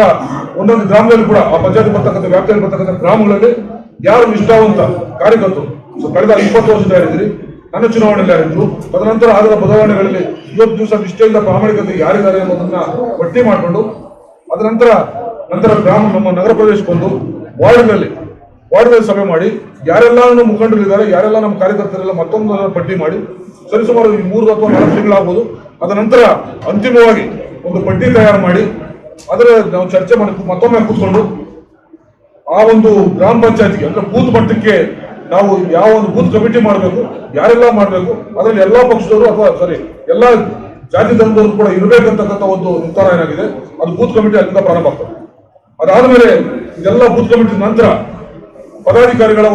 ಒಂದೊಂದು ಗ್ರಾಮದಲ್ಲಿ ಕೂಡ ಆ ಪಂಚಾಯತ್ ಬರ್ತಕ್ಕಂಥ ವ್ಯಾಪ್ತಿಯಲ್ಲಿ ಬರ್ತಕ್ಕಂಥ ಗ್ರಾಮಗಳಲ್ಲಿ ಯಾರು ನಿಷ್ಠಾವಂತ ಕಾರ್ಯಕರ್ತರು ಕಳೆದ 20 ವರ್ಷದ ಹೇಳಿದ್ರಿ, ನನ್ನ ಚುನಾವಣೆಯಲ್ಲಿ ಯಾರಿದ್ರು, ತದನಂತರ ಆದ ಬದಲಾವಣೆಗಳಲ್ಲಿ ಇವತ್ತು ದಿವಸ ನಿಷ್ಠೆಯಿಂದ ಪ್ರಾಮಾಣಿಕತೆ ಯಾರಿದ್ದಾರೆ ಅನ್ನೋದನ್ನ ಪಟ್ಟಿ ಮಾಡಿಕೊಂಡು ಅದನಂತರ ಗ್ರಾಮ ನಮ್ಮ ನಗರ ಪ್ರದೇಶಕ್ಕೊಂದು ವಾರ್ಡ್ಗಳಲ್ಲಿ ಸಭೆ ಮಾಡಿ ಯಾರೆಲ್ಲ ಮುಖಂಡರಿದ್ದಾರೆ, ಯಾರೆಲ್ಲ ನಮ್ಮ ಕಾರ್ಯಕರ್ತರೆಲ್ಲ ಮತ್ತೊಂದು ಪಟ್ಟಿ ಮಾಡಿ ಸರಿಸುಮಾರು 3 ಅಥವಾ 4 ತಿಂಗಳಾಗ್ಬೋದು. ಅದನಂತರ ಅಂತಿಮವಾಗಿ ಒಂದು ಪಟ್ಟಿ ತಯಾರು ಮಾಡಿ ಅದರ ನಾವು ಚರ್ಚೆ ಮಾಡಿ ಮತ್ತೊಮ್ಮೆ ಕೂತ್ಕೊಂಡು ಆ ಒಂದು ಗ್ರಾಮ ಪಂಚಾಯತ್ಗೆ ಅಂದ್ರೆ ಬೂತ್ ಮಟ್ಟಕ್ಕೆ ನಾವು ಯಾವ ಒಂದು ಬೂತ್ ಕಮಿಟಿ ಮಾಡಬೇಕು, ಯಾರೆಲ್ಲ ಮಾಡಬೇಕು, ಅದರಲ್ಲಿ ಎಲ್ಲಾ ಪಕ್ಷದವರು ಅಥವಾ ಎಲ್ಲಾ ಜಾತಿ ಧರ್ಮದವರು ಕೂಡ ಇರಬೇಕಂತಕ್ಕಂಥ ಒಂದು ನಿರ್ಧಾರ ಏನಾಗಿದೆ, ಅದು ಬೂತ್ ಕಮಿಟಿ ಅಲ್ಲಿಂದ ಪ್ರಾರಂಭ ಆಗ್ತದೆ. ಅದಾದ್ಮೇಲೆ ಇದೆಲ್ಲ ಬೂತ್ ಕಮಿಟಿ ನಂತರ ಪದಾಧಿಕಾರಿಗಳ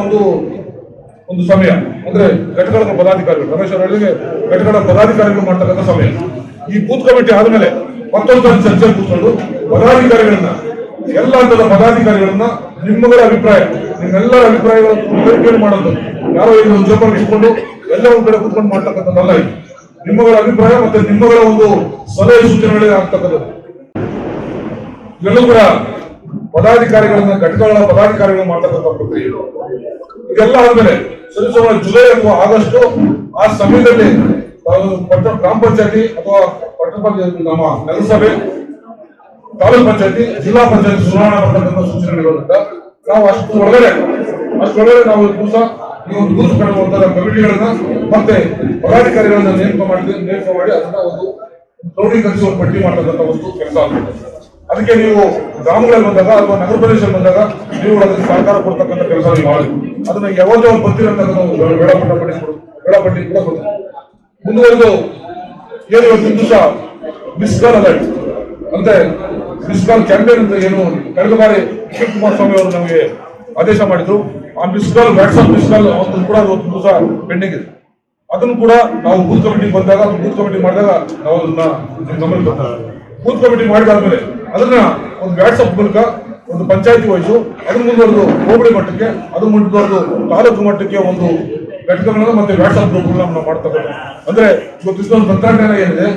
ಒಂದು ಸಮಯ, ಅಂದ್ರೆ ಘಟಕಗಳ ಪದಾಧಿಕಾರಿಗಳು ರಮೇಶ್ ಅವರಿಗೆ ಘಟಕಗಳ ಪದಾಧಿಕಾರಿಗಳು ಮಾಡ್ತಕ್ಕಂಥ ಸಮಯ. ಈ ಬೂತ್ ಕಮಿಟಿ ಆದ್ಮೇಲೆ ಮತ್ತೊಂದು ಚರ್ಚೆ ಕೂತ್ಕೊಂಡು ಪದಾಧಿಕಾರಿಗಳನ್ನ ಎಲ್ಲ ಹಂತದ ಪದಾಧಿಕಾರಿಗಳನ್ನ ನಿಮ್ಮಗಳ ಅಭಿಪ್ರಾಯ, ನಿಮ್ಮೆಲ್ಲರ ಅಭಿಪ್ರಾಯಗಳನ್ನು ಮಾಡೋದು ಯಾರೋ ಈಗ ಒಂದು ಜೋಪಾನ ಇಟ್ಕೊಂಡು ಎಲ್ಲ ಒಂದ್ ಕಡೆ ಕೂತ್ಕೊಂಡು ಮಾಡ್ತಕ್ಕಂಥದ್ದಲ್ಲ. ಇದು ನಿಮ್ಮಗಳ ಅಭಿಪ್ರಾಯ ಮತ್ತೆ ನಿಮ್ಮಗಳ ಒಂದು ಸಲಹೆ ಸೂಚನೆಗಳೇ ಆಗ್ತಕ್ಕಂಥದ್ದು. ಇವೆಲ್ಲೂ ಕೂಡ ಪದಾಧಿಕಾರಿಗಳನ್ನ ಘಟಕಗಳ ಪದಾಧಿಕಾರಿಗಳು ಮಾಡ್ತಕ್ಕಂಥ ಪ್ರಕ್ರಿಯೆ. ಇದೆಲ್ಲ ಆದ್ಮೇಲೆ ಸರಿಸುಮಾರು ಜುಲೈ ಅಥವಾ ಆಗಸ್ಟ್ ಆ ಸಮಯದಲ್ಲಿ ಗ್ರಾಮ ಪಂಚಾಯತಿ ಅಥವಾ ನಮ್ಮ ನಗರಸಭೆ, ತಾಲೂಕ್ ಪಂಚಾಯತಿ, ಜಿಲ್ಲಾ ಪಂಚಾಯತಿ ಚುನಾವಣಾ ಬರ್ತಕ್ಕಂಥ ಸೂಚನೆಗಳಿರೋದ್ರಿಂದ ನಾವು ಅಷ್ಟೊಳಗಡೆ ನಾವು ದಿವಸ ಈ ಒಂದು ಬೂತ್ ಕಟ್ಟುವಂತಹ ಕಮಿಟಿಗಳನ್ನ ಮತ್ತೆ ಪದಾಧಿಕಾರಿಗಳನ್ನ ನೇಮಕ ಮಾಡಿ ಅದನ್ನ ಒಂದು ಕ್ರೋಢೀಕರಿಸಿ ಒಂದು ಪಟ್ಟಿ ಮಾಡತಕ್ಕಂಥ ಒಂದು ಕೆಲಸ ಆಗ್ತದೆ. ಅದಕ್ಕೆ ನೀವು ಗ್ರಾಮಗಳಲ್ಲಿ ಬಂದಾಗ ಅಥವಾ ನಗರ ಪ್ರದೇಶದಲ್ಲಿ ಬಂದಾಗ ನೀವು ಅದಕ್ಕೆ ಸಹಕಾರ ಕೊಡ್ತಕ್ಕಂಥ ಕೆಲಸ ನೀವು ಮಾಡಿ ಅದನ್ನ ಯಾವಾಗಲೂ ಒಂದು ಬಂದಿರತಕ್ಕಂಥ ವೇಳಾಪಟ್ಟಿ ಕೂಡ ಕೊಡ್ತೀವಿ. ಮುಂದುವರೆದು ಏನು ಇವತ್ತಿನ ದಿವಸ ಮಿಸ್ ಕಾಲ್ ಅಲರ್ಟ್ ಅಂದ್ರೆ ಮಿಸ್ ಕಾಲ್ ಕ್ಯಾಂಪೇನ್ ಅಂತ ಏನು ಕಳೆದ ಬಾರಿ ಕುಮಾರಸ್ವಾಮಿ ಅವರು ನಮಗೆ ಆದೇಶ ಮಾಡಿದ್ರು. ಆ miss call WhatsApp miss call ಒಂದು ಕೂಡ ಇವತ್ತು ದಿವಸ ಪೆಂಡಿಂಗ್ ಇದೆ. ಅದನ್ನು ಕೂಡ ನಾವು ಬೂತ್ ಕಮಿಟಿ ಬಂದಾಗ ಬೂತ್ ಕಮಿಟಿ ಮಾಡಿದಾಗ ನಾವು ಅದನ್ನ ಗಮನಕ್ಕೆ ಬೂತ್ ಕಮಿಟಿ ಮಾಡಿದಾದ್ಮೇಲೆ ಅದನ್ನ ಒಂದು ವಾಟ್ಸ್ಆಪ್ ಮೂಲಕ ಒಂದು ಪಂಚಾಯತಿ ವೈಸು ಅದನ್ನ ಮುಂದುವರೆದು ಹೋಬಳಿ ಮಟ್ಟಕ್ಕೆ, ಅದನ್ನ ಮುಂದುವರೆದು ತಾಲೂಕು ಮಟ್ಟಕ್ಕೆ ಒಂದು ಘಟಕಗಳನ್ನ ಮತ್ತೆ ವಾಟ್ಸ್ಆಪ್ ಗ್ರೂಪ್ಗಳನ್ನ ನಾವು ಮಾಡ್ತಕ್ಕಂಥ. ಅಂದ್ರೆ ಇವತ್ತು ಒಂದು ತಂತ್ರಜ್ಞಾನ ಏನಿದೆ,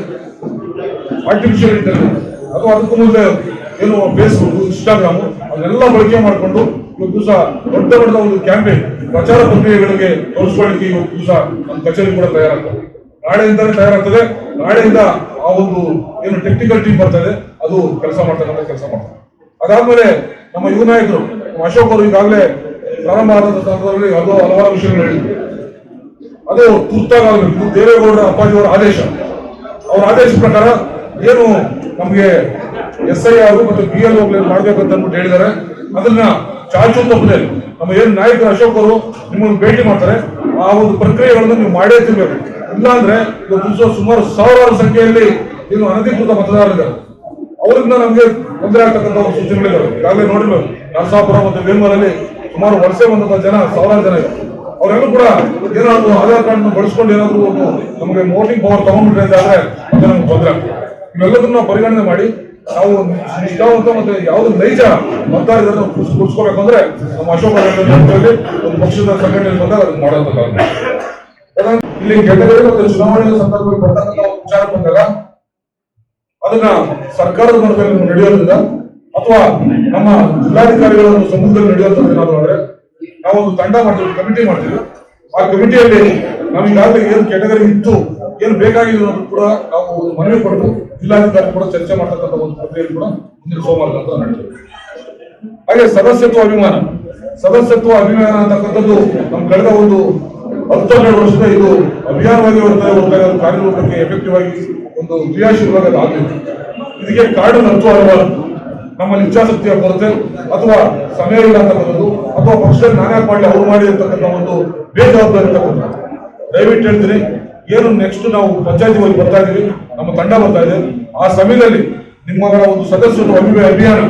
ಆರ್ಟಿಫಿಷಿಯಲ್ ಇಂಟೆಲಿಜೆನ್ಸ್ ಅಥವಾ ಅದಕ್ಕೂ ಮುಂದೆ ಏನು ಫೇಸ್ಬುಕ್, ಇನ್ಸ್ಟಾಗ್ರಾಮು ಅದನ್ನೆಲ್ಲ ಬಳಕೆ ಮಾಡಿಕೊಂಡು ಇವತ್ತು ದಿವಸ ದೊಡ್ಡ ಒಂದು ಕ್ಯಾಂಪೇನ್ ಪ್ರಚಾರ ಪ್ರಕ್ರಿಯೆಗಳಿಗೆ ತೋರಿಸ್ಕೊಳ್ಳಿಕ್ಕೆ ಇವತ್ತು ದಿವಸ ನಮ್ಮ ಕಚೇರಿ ಕೂಡ ತಯಾರಾಗ್ತದೆ. ನಾಳೆಯಿಂದಾನೇ ತಯಾರಾಗ್ತದೆ. ನಾಳೆಯಿಂದ ಆ ಒಂದು ಏನು ಟೆಕ್ನಿಕಲ್ ಟೀಮ್ ಬರ್ತದೆ ಅದು ಕೆಲಸ ಮಾಡ್ತದೆ. ಅದಾದ್ಮೇಲೆ ನಮ್ಮ ಯುವ ನಾಯಕರು ಅಶೋಕ್ ಅವರು ಈಗಾಗಲೇ ಪ್ರಾರಂಭ ಆದ ಸಂದರ್ಭದಲ್ಲಿ ಅದು ಹಲವಾರು ವಿಷಯಗಳು ಹೇಳಿದ್ರು. ಅದು ತುರ್ತಾಗಬೇಕು. ದೇವೇಗೌಡರ ಅಪ್ಪಾಜಿಯವರ ಆದೇಶ, ಅವರ ಆದೇಶ ಪ್ರಕಾರ ಏನು ನಮಗೆ SIR ಮತ್ತು BLO ಮಾಡ್ಬೇಕಂತ ಅಂದ್ಬಿಟ್ಟು ಹೇಳಿದ್ದಾರೆ. ಅದನ್ನ ಚಾಚು ತಪ್ಪದೆ ನಮ್ಮ ಏನು ನಾಯಕರು ಅಶೋಕ್ ಅವರು ನಿಮ್ಮನ್ನು ಭೇಟಿ ಮಾಡ್ತಾರೆ, ಆ ಒಂದು ಪ್ರಕ್ರಿಯೆಗಳನ್ನು ನೀವು ಮಾಡೇ ತಿರ್ಬೇಕು. ಇಲ್ಲಾಂದ್ರೆ ಇವತ್ತು ಸುಮಾರು ಸಾವಿರಾರು ಸಂಖ್ಯೆಯಲ್ಲಿ ಏನು ಅನಧಿಕೃತ ಮತದಾರರಿದ್ದಾರೆ, ಅವರಿಂದ ನಮಗೆ ತೊಂದರೆ ಆಗ್ತಕ್ಕಂಥ ಒಂದು ಸೂಚನೆಗಳಿದ್ದಾವೆ. ಈಗಾಗಲೇ ನೋಡಿರ್ಬೇಕು, ನರಸಾಪುರ ಮತ್ತು ವೇಲ್ಮೂರಲ್ಲಿ ಸುಮಾರು ವಲಸೆ ಬಂದಂತ ಜನ ಸಾವಿರಾರು ಜನ ಇದೆ. ಅವರೆಲ್ಲೂ ಕೂಡ ಏನಾದ್ರು ಆಧಾರ್ ಕಾರ್ಡ್ ಬಳಸ್ಕೊಂಡು ಏನಾದ್ರು ನಮಗೆ ವೋಟಿಂಗ್ ಪವರ್ ತಗೊಂಡ್ಬಿಟ್ರೆ ಆದ್ರೆ ಮತ್ತೆ ನಮ್ಗೆ ತೊಂದರೆ ಆಗ್ತದೆ. ಇವೆಲ್ಲದನ್ನ ನಾವು ಪರಿಗಣನೆ ಮಾಡಿ ನಾವು ನಿಷ್ಠಾವಂತ ಮತ್ತೆ ಯಾವ್ದು ನೈಜ ಮತದಾರರನ್ನು ಕೂರಿಸ್ಕೋಬೇಕಂದ್ರೆ ನಮ್ಮ ಅಶೋಕ ಒಂದು ಪಕ್ಷದ ಸಂಘಟನೆ ಬಂದಾಗ ಅದನ್ನ ಮಾಡೋದಲ್ಲ. ಇಲ್ಲಿ ಘಟಕಗಳು ಮತ್ತು ಚುನಾವಣೆಯ ಸಂದರ್ಭದಲ್ಲಿ ಬರ್ತಕ್ಕಂಥ ವಿಚಾರ ಬಂದಾಗ ಅದನ್ನ ಸರ್ಕಾರದ ಮಟ್ಟದಲ್ಲಿ ನಡೆಯೋದ್ರಿಂದ ಅಥವಾ ನಮ್ಮ ಜಿಲ್ಲಾಧಿಕಾರಿಗಳ ಸಮ್ಮುಖದಲ್ಲಿ ನಡೆಯುವಂತದ್ದು ಏನಾದ್ರು ಅಂದ್ರೆ ನಾವೊಂದು ತಂಡ ಮಾಡ್ತೀವಿ, ಕಮಿಟಿ ಮಾಡ್ತೀವಿ. ಆ ಕಮಿಟಿಯಲ್ಲಿ ನಾವು ಈಗಾಗಲೇ ಏನು ಕೆಟಗರಿ ಇತ್ತು, ಏನು ಬೇಕಾಗಿದೆ ಅನ್ನೋದು ಕೂಡ ನಾವು ಮನವಿ ಕೊಟ್ಟು ಜಿಲ್ಲಾಧಿಕಾರಿ ಕೂಡ ಚರ್ಚೆ ಮಾಡ್ತಕ್ಕಂಥ ಒಂದು ಪ್ರಕ್ರಿಯೆ ಕೂಡ ಮುಂದಿನ ಸೋಮವಾರ ಅಂತ ನಡೆಯುತ್ತೆ. ಹಾಗೆ ಸದಸ್ಯತ್ವ ಅಭಿಯಾನ ಅಂತಕ್ಕಂಥದ್ದು ನಮ್ಮ ಕಳೆದ ಒಂದು 12 ವರ್ಷದ ಇದು ಅಭಿಯಾನವಾಗಿ ಹೊರತಾಗಿ ಅದು ಕಾರ್ಯರೂಪಕ್ಕೆ ಎಫೆಕ್ಟಿವ್ ಆಗಿ ಒಂದು ಕ್ರಿಯಾಶೀಲವಾಗಿ ಅದು ಆಗಲಿಲ್ಲ. ಇದಕ್ಕೆ ಕಾರಣ ಹಲವಾರು ನಮ್ಮಲ್ಲಿ ಇಚ್ಛಾಶಕ್ತಿಯ ಕೊರತೆ ಅಥವಾ ಸಮಯ ಇಲ್ಲ ಅಂತಕ್ಕಂಥದ್ದು ಅಥವಾ ಪಕ್ಷದಲ್ಲಿ ನಾನೇ ಮಾಡಲಿ ಅವ್ರು ಮಾಡಿ ಅಂತಕ್ಕಂಥ ಒಂದು ಬೇಜವಾಬ್ದಾರಿ ಇರ್ತಕ್ಕಂಥ. ದಯವಿಟ್ಟು ಹೇಳ್ತೀನಿ, ಏನು ನೆಕ್ಸ್ಟ್ ನಾವು ಪಂಚಾಯತಿ ಹೋಗಿ ಬರ್ತಾ ಇದೀವಿ, ನಮ್ಮ ತಂಡ ಬರ್ತಾ ಇದೆ, ಆ ಸಮಯದಲ್ಲಿ ನಿಮ್ಮಗಳ ಒಂದು ಸದಸ್ಯರು ಅಭಿಯಾನ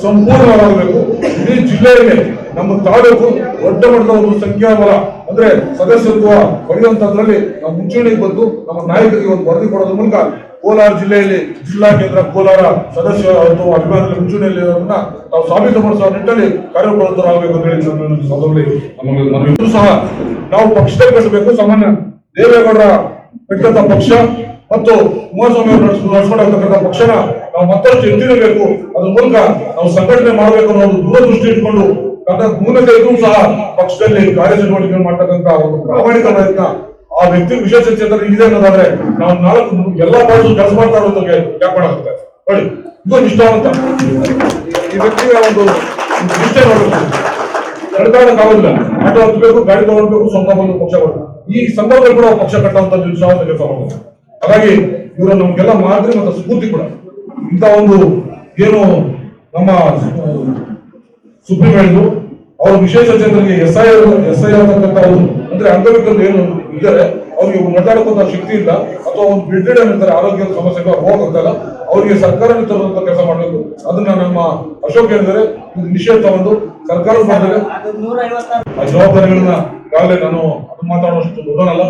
ಸಂಪೂರ್ಣವಾಗಬೇಕು. ಇಡೀ ಜಿಲ್ಲೆಯಲ್ಲಿ ನಮ್ಮ ತಾಲೂಕು ದೊಡ್ಡ ಮಟ್ಟದ ಒಂದು ಸಂಖ್ಯಾಬಲ ಅಂದ್ರೆ ಸದಸ್ಯತ್ವ ಪಡೆಯುವಂತದ್ರಲ್ಲಿ ನಾವು ಮುಂಚೂಣಿಗೆ ಬಂದು ನಮ್ಮ ನಾಯಕರಿಗೆ ಒಂದು ವರದಿ ಕೊಡೋದ್ರ ಮೂಲಕ ಕೋಲಾರ ಜಿಲ್ಲೆಯಲ್ಲಿ ಜಿಲ್ಲಾ ಕೇಂದ್ರ ಕೋಲಾರ ಸದಸ್ಯ ಅಭಿಮಾನದಲ್ಲಿ ಮುಂಚೂಣಿಯಲ್ಲಿ ನಾವು ಸಾಬೀತುಪಡಿಸುವ ನಿಟ್ಟಿನಲ್ಲಿ ಕಾರ್ಯಪ್ರವೃತ್ತರಾಗಬೇಕು ಅಂತ ಹೇಳಿ ನಮಗೆ ಸಹ ನಾವು ಪಕ್ಷದಲ್ಲಿ ಕಟ್ಟಬೇಕು. ಸಾಮಾನ್ಯ ದೇವೇಗೌಡರ ಬಿಟ್ಟಂತ ಪಕ್ಷ ಮತ್ತು ಕುಮಾರಸ್ವಾಮಿ ಅವರು ನಡೆಸ್ಕೊಂಡಂತ ಪಕ್ಷನ ನಾವು ಮತ್ತಷ್ಟು ಎತ್ತಿರಬೇಕು. ಅದ್ರ ಮೂಲಕ ನಾವು ಸಂಘಟನೆ ಮಾಡಬೇಕು ಅನ್ನೋದು ದೂರದೃಷ್ಟಿ ಇಟ್ಕೊಂಡು ಮೂಲಕ ಇದು ಸಹ ಪಕ್ಷದಲ್ಲಿ ಕಾರ್ಯಚಟುವಟಿಕೆ ಮಾಡ್ತಕ್ಕಂಥ ಒಂದು ಪ್ರಾಮಾಣಿಕ ಪ್ರಯತ್ನ ಆ ವ್ಯಕ್ತಿ ವಿಶೇಷ ಚೇತನ ಇದೆ ಅನ್ನೋದಾದ್ರೆ ನಾವು ನಾಲ್ಕು ಎಲ್ಲಾ ಪಾರ್ಟಿ ಕೆಲಸ ಮಾಡ್ತಾ ಇರೋದಕ್ಕೆ ಯಾಕೆ ಮಾಡಾಗುತ್ತೆ ನೋಡಿ. ಇದು ನಿಷ್ಠಾವಂತ ಈ ವ್ಯಕ್ತಿಗೆ ಒಂದು ನಿಷ್ಠೆ ನೋಡಬೇಕು. ನಡೆದಾಡಕ್ಕಾಗೋದಿಲ್ಲ, ಆಟೋ ಹತ್ಬೇಕು, ಗಾಡಿ ತಗೊಳ್ಬೇಕು, ಸ್ವಂತ ಬಂದು ಪಕ್ಷ ಬರಬೇಕು. ಈ ಸಂದರ್ಭದಲ್ಲಿ ಕೂಡ ಪಕ್ಷ ಕಟ್ಟುವಂತ ನಿಷ್ಠಾವಂತ ಕೆಲಸ ಮಾಡಬೇಕು. ಹಾಗಾಗಿ ಇವರು ನಮ್ಗೆಲ್ಲ ಮಾದರಿ ಮತ್ತು ಸ್ಫೂರ್ತಿ ಕೂಡ. ಇಂಥ ಒಂದು ಏನು ನಮ್ಮ ಸುಪ್ರೀಂ ಹೇಳಿದ್ರು, ಅವರು ವಿಶೇಷ ಚೇತನಿಗೆ ಎಸ್ಐ ಅಂತಕ್ಕಂಥ ಅಂದ್ರೆ ಅಂಗವಿಕಲರು ಏನು ಇದ್ದಾರೆ ಅವ್ರಿಗೆ ನಡೆದಾಡಕ್ಕಂತ ಶಕ್ತಿ ಇಲ್ಲ ಅಥವಾ ಒಂದು ಬಿಡ್ಡೆಡ್ ಇರ್ತಾರೆ, ಆರೋಗ್ಯದ ಸಮಸ್ಯೆಗಳು ಹೋಗಲ್ಲ, ಅವರಿಗೆ ಸರ್ಕಾರ ತರುವಂತ ಕೆಲಸ ಮಾಡಬೇಕು. ಅದನ್ನ ನಮ್ಮ ಅಶೋಕ್ ಹೇಳಿದರೆ ನಿಷೇಧ ತಗೊಂಡು ಸರ್ಕಾರ ಮಾಡಿದರೆ ಆ ಜವಾಬ್ದಾರಿಗಳನ್ನ ಈಗಾಗಲೇ ನಾನು ಅದು ಮಾತಾಡುವಷ್ಟು ದೊಡ್ಡನಲ್ಲ.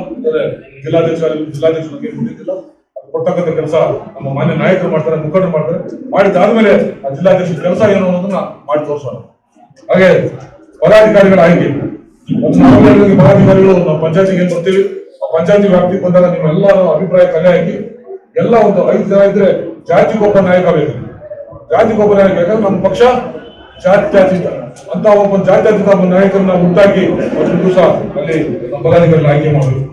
ಜಿಲ್ಲಾಧ್ಯಕ್ಷರಿಗೆ ಗೊತ್ತಿಲ್ಲ, ಅದು ಕೊಡ್ತಕ್ಕಂಥ ಕೆಲಸ ನಮ್ಮ ಮಾನ್ಯ ನಾಯಕರು ಮಾಡ್ತಾರೆ, ಮುಖಂಡರು ಮಾಡ್ತಾರೆ. ಮಾಡಿದ್ದಾದ್ಮೇಲೆ ಆ ಜಿಲ್ಲಾಧ್ಯಕ್ಷರ ಕೆಲಸ ಏನು ಅನ್ನೋದನ್ನ ಮಾಡಿ ತೋರಿಸೋಣ. ಹಾಗೆ ಪದಾಧಿಕಾರಿಗಳ ಆಯ್ಕೆ, ಪದಾಧಿಕಾರಿಗಳು ನಾವು ಪಂಚಾಯತಿಗೆ ಏನ್ ಬರ್ತೀವಿ, ಆ ಪಂಚಾಯತಿ ವ್ಯಾಪ್ತಿಗೆ ಬಂದಾಗ ನಿಮ್ಮೆಲ್ಲರ ಅಭಿಪ್ರಾಯ ಕಲೆ ಹಾಕಿ ಎಲ್ಲ ಒಂದು 5 ಜನ ಇದ್ರೆ ಜಾತಿಗೊಬ್ಬ ನಾಯಕ ಬೇಕು. ಜಾತಿಗೊಬ್ಬ ನಾಯಕ ಯಾಕಂದ್ರೆ ನಮ್ಮ ಪಕ್ಷ ಜಾತಿ ಅಂತ ಒಬ್ಬ ಜಾತ್ಯತೀತ ನಾಯಕರನ್ನ ಹುಟ್ಟಾಕಿ ಒಂದು ದಿವಸ ಅಲ್ಲಿ ಪದಾಧಿಕಾರಿಗಳ ಆಯ್ಕೆ ಮಾಡಬೇಕು.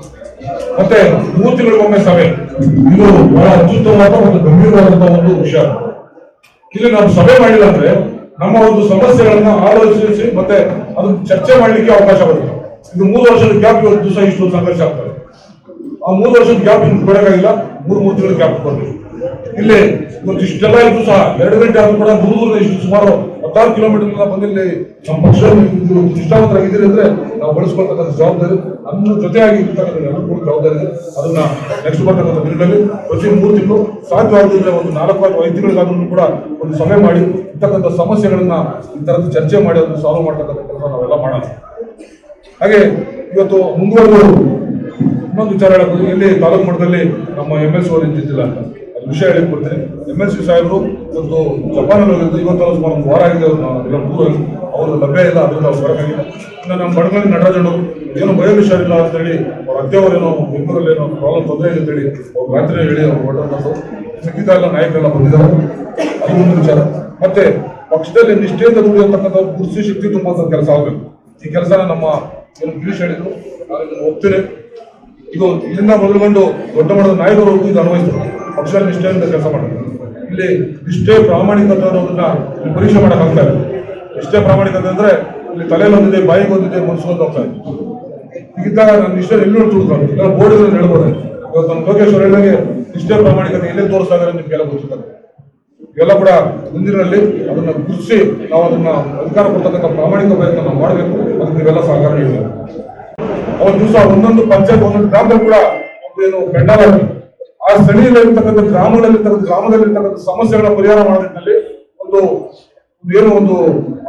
ಮತ್ತೆ 3 ತಿಂಗಳಿಗೊಮ್ಮೆ ಸಭೆ, ಇದು ಬಹಳ ಅತ್ಯುತ್ತಮವಾದ ಒಂದು ಗಂಭೀರವಾದಂತಹ ಒಂದು ವಿಷಯ. ಇಲ್ಲಿ ನಾವು ಸಭೆ ಮಾಡಿಲ್ಲ ಅಂದ್ರೆ ನಮ್ಮ ಒಂದು ಸಮಸ್ಯೆಗಳನ್ನ ಆಲೋಚಿಸಿ ಮತ್ತೆ ಅದನ್ನ ಚರ್ಚೆ ಮಾಡ್ಲಿಕ್ಕೆ ಅವಕಾಶ ಬರುತ್ತೆ. ಇದು 3 ವರ್ಷದ ಗ್ಯಾಪ್ ಒಂದು ದಿವಸ ಇಷ್ಟು ಸಂಘರ್ಷ ಆಗ್ತದೆ. ಆ 3 ವರ್ಷದ ಗ್ಯಾಪ್ ಇನ್ನು ಕೊಡಕ್ಕಾಗಿಲ್ಲ, 3 ತಿಂಗಳ ಗ್ಯಾಪ್ ಕೊಡ್ಬೇಕು. ಇಲ್ಲಿ ಇವತ್ತು ಇಷ್ಟೆಲ್ಲ ಇದ್ದು ಸಹ 2 ಗಂಟೆ ಆದ್ರೂ ಕೂಡ ದೂರ ಇಷ್ಟು ಸುಮಾರು 16 ಕಿಲೋಮೀಟರ್ ಬಂದಿಲ್ಲಿ ನಮ್ಮ ಪಕ್ಷ ನಿಷ್ಠಾವಂತರಾಗಿದ್ದೀರಿ ಅಂದ್ರೆ ನಾವು ಬಳಸ್ಕೊಳ್ತಕ್ಕಂಥ ಜವಾಬ್ದಾರಿ ನನ್ನ ಜೊತೆಯಾಗಿ ಇರ್ತಕ್ಕಂಥ ಎಲ್ಲರೂ ಕೂಡ ಜವಾಬ್ದಾರಿ ಇದೆ. ಅದನ್ನ ನೆಕ್ಸ್ಟ್ ಬರ್ತಕ್ಕಂಥ ದಿನಗಳಲ್ಲಿ ಪ್ರತಿ 3 ತಿಂಗಳು ಸಾಧ್ಯವಾದ್ರೆ ಒಂದು 4 ಅಥವಾ 5 ತಿಂಗಳಿಗಾದ್ರೂ ಕೂಡ ಒಂದು ಸಭೆ ಮಾಡಿ ಇರ್ತಕ್ಕಂಥ ಸಮಸ್ಯೆಗಳನ್ನ ಈ ತರದ ಚರ್ಚೆ ಮಾಡಿ ಅದನ್ನು ಸಾಲ್ವ್ ಮಾಡ್ತಕ್ಕಂಥ ಕೆಲಸ ನಾವೆಲ್ಲ ಮಾಡೋಣ. ಹಾಗೆ ಇವತ್ತು ಮುಂದುವರೆದು ಇನ್ನೊಂದು ವಿಚಾರ ಹೇಳಬಹುದು. ಇಲ್ಲಿ ತಾಲೂಕು ಮಟ್ಟದಲ್ಲಿ ನಮ್ಮ MLC ಅವರು ಇದ್ದಿದ್ದಿಲ್ಲ ಅಂತ ಅದು ವಿಷಯ ಹೇಳಿ ಕೊಡ್ತೀನಿ. MLC ಸಾಹೇಬರು ಇವತ್ತು ಜಪಾನಲ್ಲಿ ಹೋಗಿದ್ದು, ಇವತ್ತು ಸುಮಾರು 1 ವಾರ ಆಗಿದೆ ಅವರು ಲಭ್ಯ ಇಲ್ಲ, ಅದರಿಂದ ಅವ್ರು ಬರೋಕ್ಕಾಗಿಲ್ಲ. ಇನ್ನು ನಮ್ಮ ಬಡಗಲ್ಲಿ ನಟರಾಜಣ್ಣವರು ಏನೋ ಬಯೋವಿಷಾರಿಲ್ಲ ಅಂತ ಹೇಳಿ ಅವ್ರ ಅತ್ತೆಯವರೇನೋ ಬೆಂಗಳೂರಲ್ಲಿ ಏನೋ ಪ್ರಾಬ್ಲಮ್ ತೊಂದರೆ ಇದೆ ಅಂತೇಳಿ ಅವ್ರು ರಾತ್ರಿ ಹೇಳಿ ಅವ್ರು ಹೊರಟು ಸಂಗೀತ ಎಲ್ಲ ನಾಯಕರೆಲ್ಲ ಬಂದಿದ್ದಾರೆ. ಅದು ಒಂದು ವಿಚಾರ. ಮತ್ತೆ ಪಕ್ಷದಲ್ಲಿ ನಿಷ್ಠೆಯಿಂದ ದುಡಿಯತಕ್ಕಂಥ ಕೃಷಿ ಶಕ್ತಿ ತುಂಬುವಂತ ಕೆಲಸ ಆಗಬೇಕು. ಈ ಕೆಲಸನ ನಮ್ಮ ಏನು ಗಿರೀಶ್ ಹೇಳಿದ್ರು, ನಾನು ಇದನ್ನು ಒಪ್ತೇನೆ. ಇದು ಇಲ್ಲಿಂದ ಮೊದಲುಗೊಂಡು ದೊಡ್ಡ ಮಟ್ಟದ ನಾಯಕರವರೆಗೂ ಇದು ಅನ್ವಯಿಸ್ತದೆ. ಪಕ್ಷದಲ್ಲಿ ನಿಷ್ಠೆಯಿಂದ ಕೆಲಸ ಮಾಡಬೇಕು. ಇಲ್ಲಿ ನಿಷ್ಠೆ ಪ್ರಾಮಾಣಿಕತೆ ಅನ್ನೋದನ್ನ ಇಲ್ಲಿ ಪರೀಕ್ಷೆ ಮಾಡಕ್ಕಾಗ್ತಾ ಇದೆ. ನಿಷ್ಠೆ ಪ್ರಾಮಾಣಿಕತೆ ಅಂದ್ರೆ ಇಲ್ಲಿ ತಲೆಯಲ್ಲಿ ಒಂದಿದೆ, ಬಾಯಿಗೆ ಒಂದಿದೆ, ಮನಸ್ಸು ಹೋಗ್ತಾ ಇದೆ. ಈಗಿದ್ದಾಗ ನಾನು ನಿಷ್ಠೆ ಎಲ್ಲೂ ತುಳಿತಾರೆ ಇಲ್ಲ ಬೋರ್ಡ್ ಹೇಳ್ಬೋದು. ಇವತ್ತು ನಮ್ಮ ಲೋಕೇಶ್ವರ ಹೇಳಿದಾಗೆ ನಿಷ್ಠೆ ಪ್ರಾಮಾಣಿಕತೆ ಎಲ್ಲೇ ತೋರಿಸ್ತಾ ಇದ್ದಾರೆ ನಿಮ್ಗೆಲ್ಲ ಗೊತ್ತಿರ್ತಾರೆ. ಇವೆಲ್ಲ ಕೂಡ ಮುಂದಿನಲ್ಲಿ ಅದನ್ನ ಗುರುತಿಸಿ ನಾವು ಅದನ್ನ ಅಧಿಕಾರ ಕೊಡ್ತಕ್ಕಂಥ ಪ್ರಾಮಾಣಿಕ ಪ್ರಯತ್ನ ನಾವು ಮಾಡಬೇಕು. ಅದಕ್ಕೆ ನೀವೆಲ್ಲ ಸಹಕಾರ ನೀಡಬೇಕು. ಅವತ್ತು ದಿವಸ ಒಂದೊಂದು ಪಂಚಾಯತ್ ಒಂದೊಂದು ಗ್ರಾಮದಲ್ಲಿ ಕೂಡ ಒಂದು ಏನು ಪೆಂಡಾಲ್ ಆಗಿ ಆ ಸ್ಥಳೀಯಲ್ಲಿರ್ತಕ್ಕಂಥ ಗ್ರಾಮದಲ್ಲಿರ್ತಕ್ಕಂಥ ಸಮಸ್ಯೆಗಳ ಪರಿಹಾರ ಮಾಡೋ ನಿಟ್ಟಿನಲ್ಲಿ ಒಂದು ಏನೋ ಒಂದು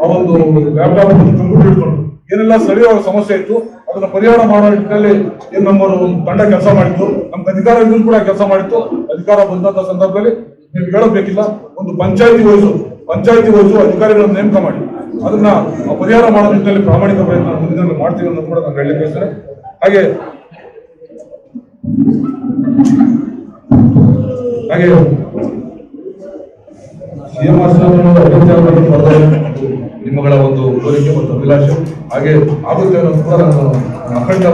ಆ ಒಂದು ಲ್ಯಾಪ್ಟಾಪ್ ಕಂಪ್ಯೂಟರ್ ಇಟ್ಕೊಂಡು ಏನೆಲ್ಲ ಸ್ಥಳೀಯ ಸಮಸ್ಯೆ ಇತ್ತು ಅದನ್ನ ಪರಿಹಾರ ಮಾಡೋ ನಿಟ್ಟಿನಲ್ಲಿ ಏನು ನಮ್ಮವರು ಒಂದು ತಂಡ ಕೆಲಸ ಮಾಡಿತ್ತು. ನಮ್ಗೆ ಅಧಿಕಾರ ಇದ್ರು ಕೂಡ ಕೆಲಸ ಮಾಡಿತ್ತು. ಅಧಿಕಾರ ಬಂದಂತ ಸಂದರ್ಭದಲ್ಲಿ ನೀವು ಹೇಳಬೇಕಿಲ್ಲ, ಒಂದು ಪಂಚಾಯತಿ ವಹಿಸು ಅಧಿಕಾರಿಗಳನ್ನು ನೇಮಕ ಮಾಡಿ ಅದನ್ನ ಪರಿಹಾರ ಮಾಡೋ ನಿಟ್ಟಿನಲ್ಲಿ ಪ್ರಾಮಾಣಿಕ ಪ್ರಯತ್ನ ಮುಂದಿನ ಮಾಡ್ತೀವಿ ಅನ್ನೋದು ಕೂಡ ನಾನು ಹೇಳಲಿಕ್ಕೆ ಬಯಸ್ತೇನೆ. ಹಾಗೆ ನಿಮ್ಮಗಳ ಒಂದು ಕೋರಿಕೆ ಮತ್ತು ಅಭಿಲಾಷೆ ಹಾಗೆ ಆಗುತ್ತೆ ಅನ್ನೋದು ಕೂಡ ನಾನು ಅಖಂಡ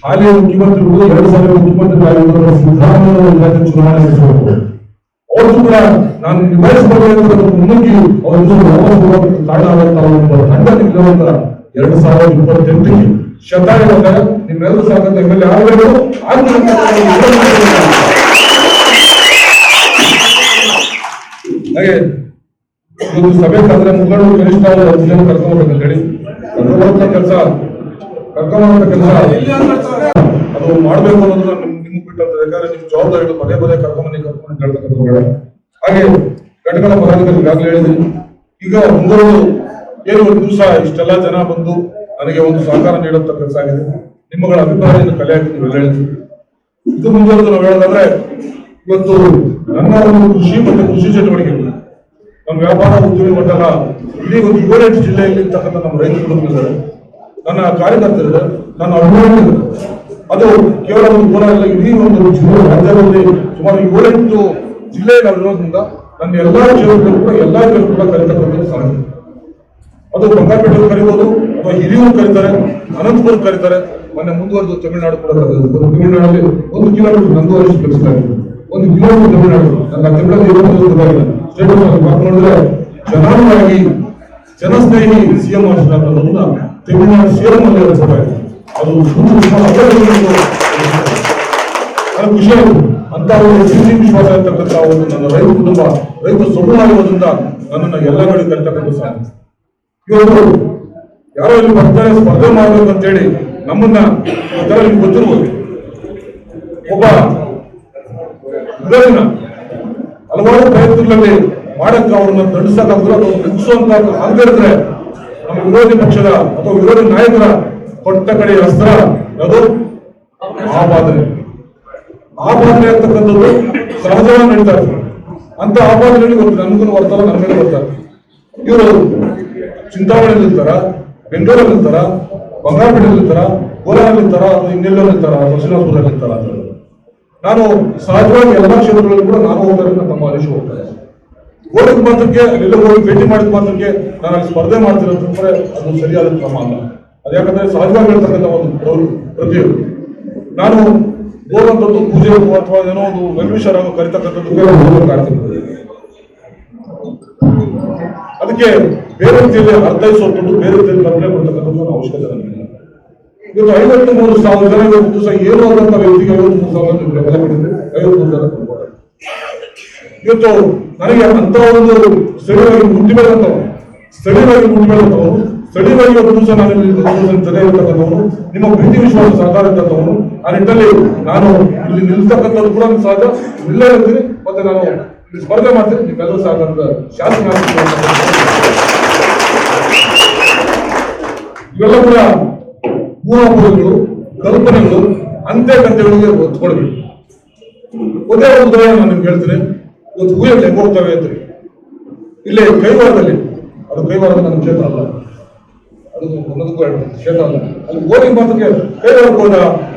ಹಾಲಿ ಮುಖ್ಯಮಂತ್ರಿಗಳು 2023 ಸಿದ್ದರಾಮಯ್ಯ ಚುನಾವಣೆ ನಡೆಸಬೇಕು. ಅವತ್ತು ಕೂಡ ನಾನು ನಿಭಾಯಿಸಬಹುದು ಮುನ್ನುಗ್ಗಿ ಅವರು ಕಾರಣ ತಂಡ ನಿಲ್ಲುವಂತ 2028ಕ್ಕೆ ಶತಾಯ ಬಂದಾಗ ನಿಮ್ಮೆಲ್ಲರೂ ಸಾಕಂತ MLA ಆಗಬೇಕು. ಹಾಗೆ ಒಂದು ಸಭೆ ತಂದ್ರೆ ಮುಖಂಡರು ಕನಿಷ್ಠ 10 ಜನ ಕರ್ಕೊಂಡ್ಬರ್ಬೇಕಂತ ಹೇಳಿ ಕೆಲಸ ಅದು ಮಾಡ್ಬೇಕು ಅನ್ನೋದನ್ನ ನಿಮ್ಗೆ ಬಿಟ್ಟಂತ. ಯಾಕಂದ್ರೆ ನಿಮ್ ಜವಾಬ್ದಾರಿಗಳು ಪದೇ ಕರ್ಕೊಂಡು ಹೇಳ್ತಕ್ಕಂಥ. ಹಾಗೆ ಘಟಕದ ಪದಾಧಿಕಾರಿ ಈಗಾಗಲೇ ಹೇಳಿದ್ರಿ. ಈಗ ಮುಂದುವರೆದು ಏನು ಒಂದು ದಿವಸ ಇಷ್ಟೆಲ್ಲ ಜನ ಬಂದು ನನಗೆ ಒಂದು ಸಹಕಾರ ನೀಡುವಂತ ಕೆಲಸ ಆಗಿದೆ. ನಿಮ್ಮಗಳ ಅಭಿಪ್ರಾಯದಿಂದ ಕಲೆ ಹಾಕಿ ನೀವೆಲ್ಲ ಹೇಳಿದ್ರಿ. ಇದು ಮುಂದುವರೆದು ನಾವು ಹೇಳೋದಾದ್ರೆ ಇವತ್ತು ನನ್ನ ಒಂದು ಕೃಷಿ ಮತ್ತೆ ಕೃಷಿ ಚಟುವಟಿಕೆಗಳು ನಮ್ಮ ವ್ಯಾಪಾರ ಉದ್ಯೋಗ ಮಟ್ಟದ ಇಡೀ ಒಂದು 7 ಜಿಲ್ಲೆಯಲ್ಲಿ ಇರ್ತಕ್ಕಂಥ ನಮ್ಮ ರೈತರು ಇದ್ದಾರೆ, ನನ್ನ ಕಾರ್ಯಕರ್ತರಿದ್ದಾರೆ, ನನ್ನ ಅಭಿಮಾನಿಗಳು. ಅದು ಕೇವಲ ಒಂದು ಕೋಲಾರ ಅಲ್ಲ, ಇಡೀ ಒಂದು ರಾಜ್ಯದಲ್ಲಿ ಸುಮಾರು 7-8 ಜಿಲ್ಲೆಗಳಿರೋದ್ರಿಂದ ನನ್ನ ಎಲ್ಲಾ ಜಿಲ್ಲೆಗಳು ಕೂಡ ಕರೀತಕ್ಕಂಥದ್ದು ಸಾಧ್ಯ. ಅದು ಬಂಗಾರಪೇಟೆಯಲ್ಲಿ ಕರೀಬಹುದು, ಅಥವಾ ಹಿರಿಯೂರು ಕರೀತಾರೆ, ಅನಂತಪುರ ಕರೀತಾರೆ. ಮೊನ್ನೆ ಮುಂದುವರೆದು ತಮಿಳುನಾಡು ಕೂಡ ತಮಿಳುನಾಡಲ್ಲಿ 1 ಕಿಲೋಮೀಟರ್ ನಂದುವರೆಸಿ ಕಳಿಸ್ತಾ ಇದ್ದಾರೆ. 1 ಕಿಲೋಮೀಟರ್ ತಮಿಳುನಾಡು ನನ್ನ ತಮಿಳಲ್ಲಿ ಸ್ಟೇಟಸ್ ನೋಡಿದ್ರೆ ಜನಾನುರಾಗಿ ಜನಸ್ನೇಹಿ ಸಿಎಂ ಅನ್ನೋದನ್ನ ತಮಿಳುನಾಡು ಸಿಎಂ ಅಲ್ಲಿ ರಚಿಸಿದ್ದಾರೆ. ಅದು ನನಗೆ ಖುಷಿ ಆಯಿತು. ಅಂತ ಒಂದು ಪ್ರೀತಿ ವಿಶ್ವಾಸ ಇರ್ತಕ್ಕಂಥ ಒಂದು ನನ್ನ ರೈತ ಕುಟುಂಬ, ರೈತ ಸಮೂಹ ಇರೋದ್ರಿಂದ ನನ್ನನ್ನು ಎಲ್ಲ ಕಡೆ ಕರಿತಕ್ಕಂಥ ಸಾಧ್ಯ. ಇವತ್ತು ಯಾರೋ ಇಲ್ಲಿ ಬರ್ತಾರೆ ಸ್ಪರ್ಧೆ ಮಾಡಬೇಕು ಅಂತೇಳಿ ನಮ್ಮನ್ನ ನಿಮ್ಗೆ ಗೊತ್ತಿರ್ಬೋದು, ಒಬ್ಬ ವಿರೋಧಿನ ಹಲವಾರು ಪ್ರಯತ್ನಗಳಲ್ಲಿ ಮಾಡಕ್ಕೆ ಅವ್ರನ್ನ ದಂಡಿಸಕ್ಕಾಗಲ್ಲ, ಅಥವಾ ನಿಲ್ಲಿಸುವಂತ ಆಗದೇ ಇದ್ರೆ ನಮ್ಮ ವಿರೋಧಿ ಪಕ್ಷದ ಅಥವಾ ವಿರೋಧಿ ನಾಯಕರ ಕೊಟ್ಟ ಕಡೆ ಅಸ್ತ್ರ ಅದು ಆಪಾದನೆ ಆಗ್ತಕ್ಕಂಥದ್ದು ಸಹಜವಾಗಿ ನಡೀತಾ ಇರ್ತದೆ. ಅಂತ ಆಪಾದನೆಯಲ್ಲಿ ಗೊತ್ತಿಲ್ಲ, ನಮಗೂ ಬರ್ತಾರ, ನಮ್ಮ ಮೇಲೆ ಬರ್ತಾರೆ. ಇವರು ಚಿಂತಾಮಣಿಯಲ್ಲಿ ಇರ್ತಾರ, ಬೆಂಗಳೂರಲ್ಲಿ ಇರ್ತಾರ, ಬಂಗಾರಪೇಟೆಯಲ್ಲಿ ಇರ್ತಾರ, ಕೋಲಾರಲ್ಲಿ ಇರ್ತಾರ, ಅಥವಾ ಇನ್ನೆಲ್ಲರೂ ಇರ್ತಾರ, ಶ್ರೀನಿವಾಸಪುರದಲ್ಲಿ ಇರ್ತಾರ ಅಂತ. ನಾನು ಸಹಜವಾಗಿ ಎಲ್ಲಾ ಕ್ಷೇತ್ರಗಳಲ್ಲಿ ಕೂಡ ನಾನು ಹೋಗ್ತಾರೆ, ನಮ್ಮ ಹರೀಶ್ ಹೋಗ್ತಾರೆ. ಹೋಗಿದ ಮಾತ್ರಕ್ಕೆ ಅಲ್ಲೆಲ್ಲ ಹೋಗಿ ಭೇಟಿ ಮಾಡಿದ ಮಾತ್ರಕ್ಕೆ ನಾನು ಅಲ್ಲಿ ಸ್ಪರ್ಧೆ ಮಾಡ್ತಿರೋದ್ರೆ ಅದು ಸರಿಯಾದ ಕ್ರಮ ಅಲ್ಲ. ಅದು ಯಾಕಂದ್ರೆ ಸಹಜವಾಗಿ ಹೇಳ್ತಕ್ಕಂಥ ಒಂದು ಪ್ರತಿಯೊಂದು ನಾನು ಹೋಗುವಂಥದ್ದು ಪೂಜೆ ಅಥವಾ ಏನೋ ಒಂದು ವೆಲ್ವಿಷರ್ ಕರಿತಕ್ಕಂಥದ್ದು ಅದಕ್ಕೆ ಬೇರೆ ರೀತಿಯಲ್ಲಿ ಅರ್ಥೈಸುವಂಥದ್ದು, ಬೇರೆ ರೀತಿಯಲ್ಲಿ ಕಲ್ಪನೆ ಕೊಡ್ತಕ್ಕಂಥದ್ದು ಅವಶ್ಯಕತೆ ನನಗಿಲ್ಲ. ಇವತ್ತು 53,000 ಜನ ಇವತ್ತು ದಿವಸ ಏನು ಆದಂತ ವ್ಯಕ್ತಿಗೆ 53,000 ಬೆಲೆ ಕೊಟ್ಟಿದೆ, 53 ಜನ ಕೊಡ್ತಾರೆ. ಇವತ್ತು ನನಗೆ ಅಂತ ಒಂದು ಸ್ಥಳೀಯವಾಗಿ ಮುಟ್ಟಿ ಬೆಳೆದಂತವನು, ಸ್ಥಳೀಯವಾಗಿ ಒಂದು ದಿವಸ ನಾನು ಜೊತೆ ಇರತಕ್ಕಂಥವನು, ನಿಮ್ಮ ಪ್ರೀತಿ ವಿಶ್ವಾಸ ಸಹಕಾರ ಇರ್ತಕ್ಕಂಥವನು. ಆ ನಿಟ್ಟಲ್ಲಿ ನಾನು ಇಲ್ಲಿ ನಿಲ್ತಕ್ಕಂಥದ್ದು ಕೂಡ ಸಹಜ, ಇಲ್ಲೇ ಇರ್ತೀನಿ, ಮತ್ತೆ ನಾನು ಇಲ್ಲಿ ಸ್ಪರ್ಧೆ ಮಾಡ್ತೀನಿ. ನಿಮ್ಮೆಲ್ಲರೂ ಸಹಕಾರದ ಶಾಸನ ಇವೆಲ್ಲ ಕೂಡ ಊಹಾಪೋಹಗಳು, ಕಲ್ಪನೆಗಳು, ಅಂತ್ಯಕಂತ್ಯಗಳಿಗೆ ಒತ್ಕೊಳ್ಬೇಕು. ಒಂದೇ ಒಂದು ಉದಾಹರಣೆ ನಾನು ನಿಮ್ಗೆ ಹೇಳ್ತೀನಿ. ಇವತ್ತು ಊಹೆಗಳು ಹೆಂಗ್ ಹೋಗ್ತವೆ ಅಂತ, ಇಲ್ಲೇ ಕೈವಾರದಲ್ಲಿ, ಅದು ಕೈವಾರದ ನನ್ನ ಕ್ಷೇತ್ರ ಅಲ್ಲ, ಅದು ಒಂದಕ್ಕೂ ಕ್ಷೇತ್ರ ಅಲ್ಲ, ಅಲ್ಲಿ ಹೋಗಿ ಮಾತ್ರಕ್ಕೆ ಕೈವಾರಕ್ಕೆ ಹೋದ,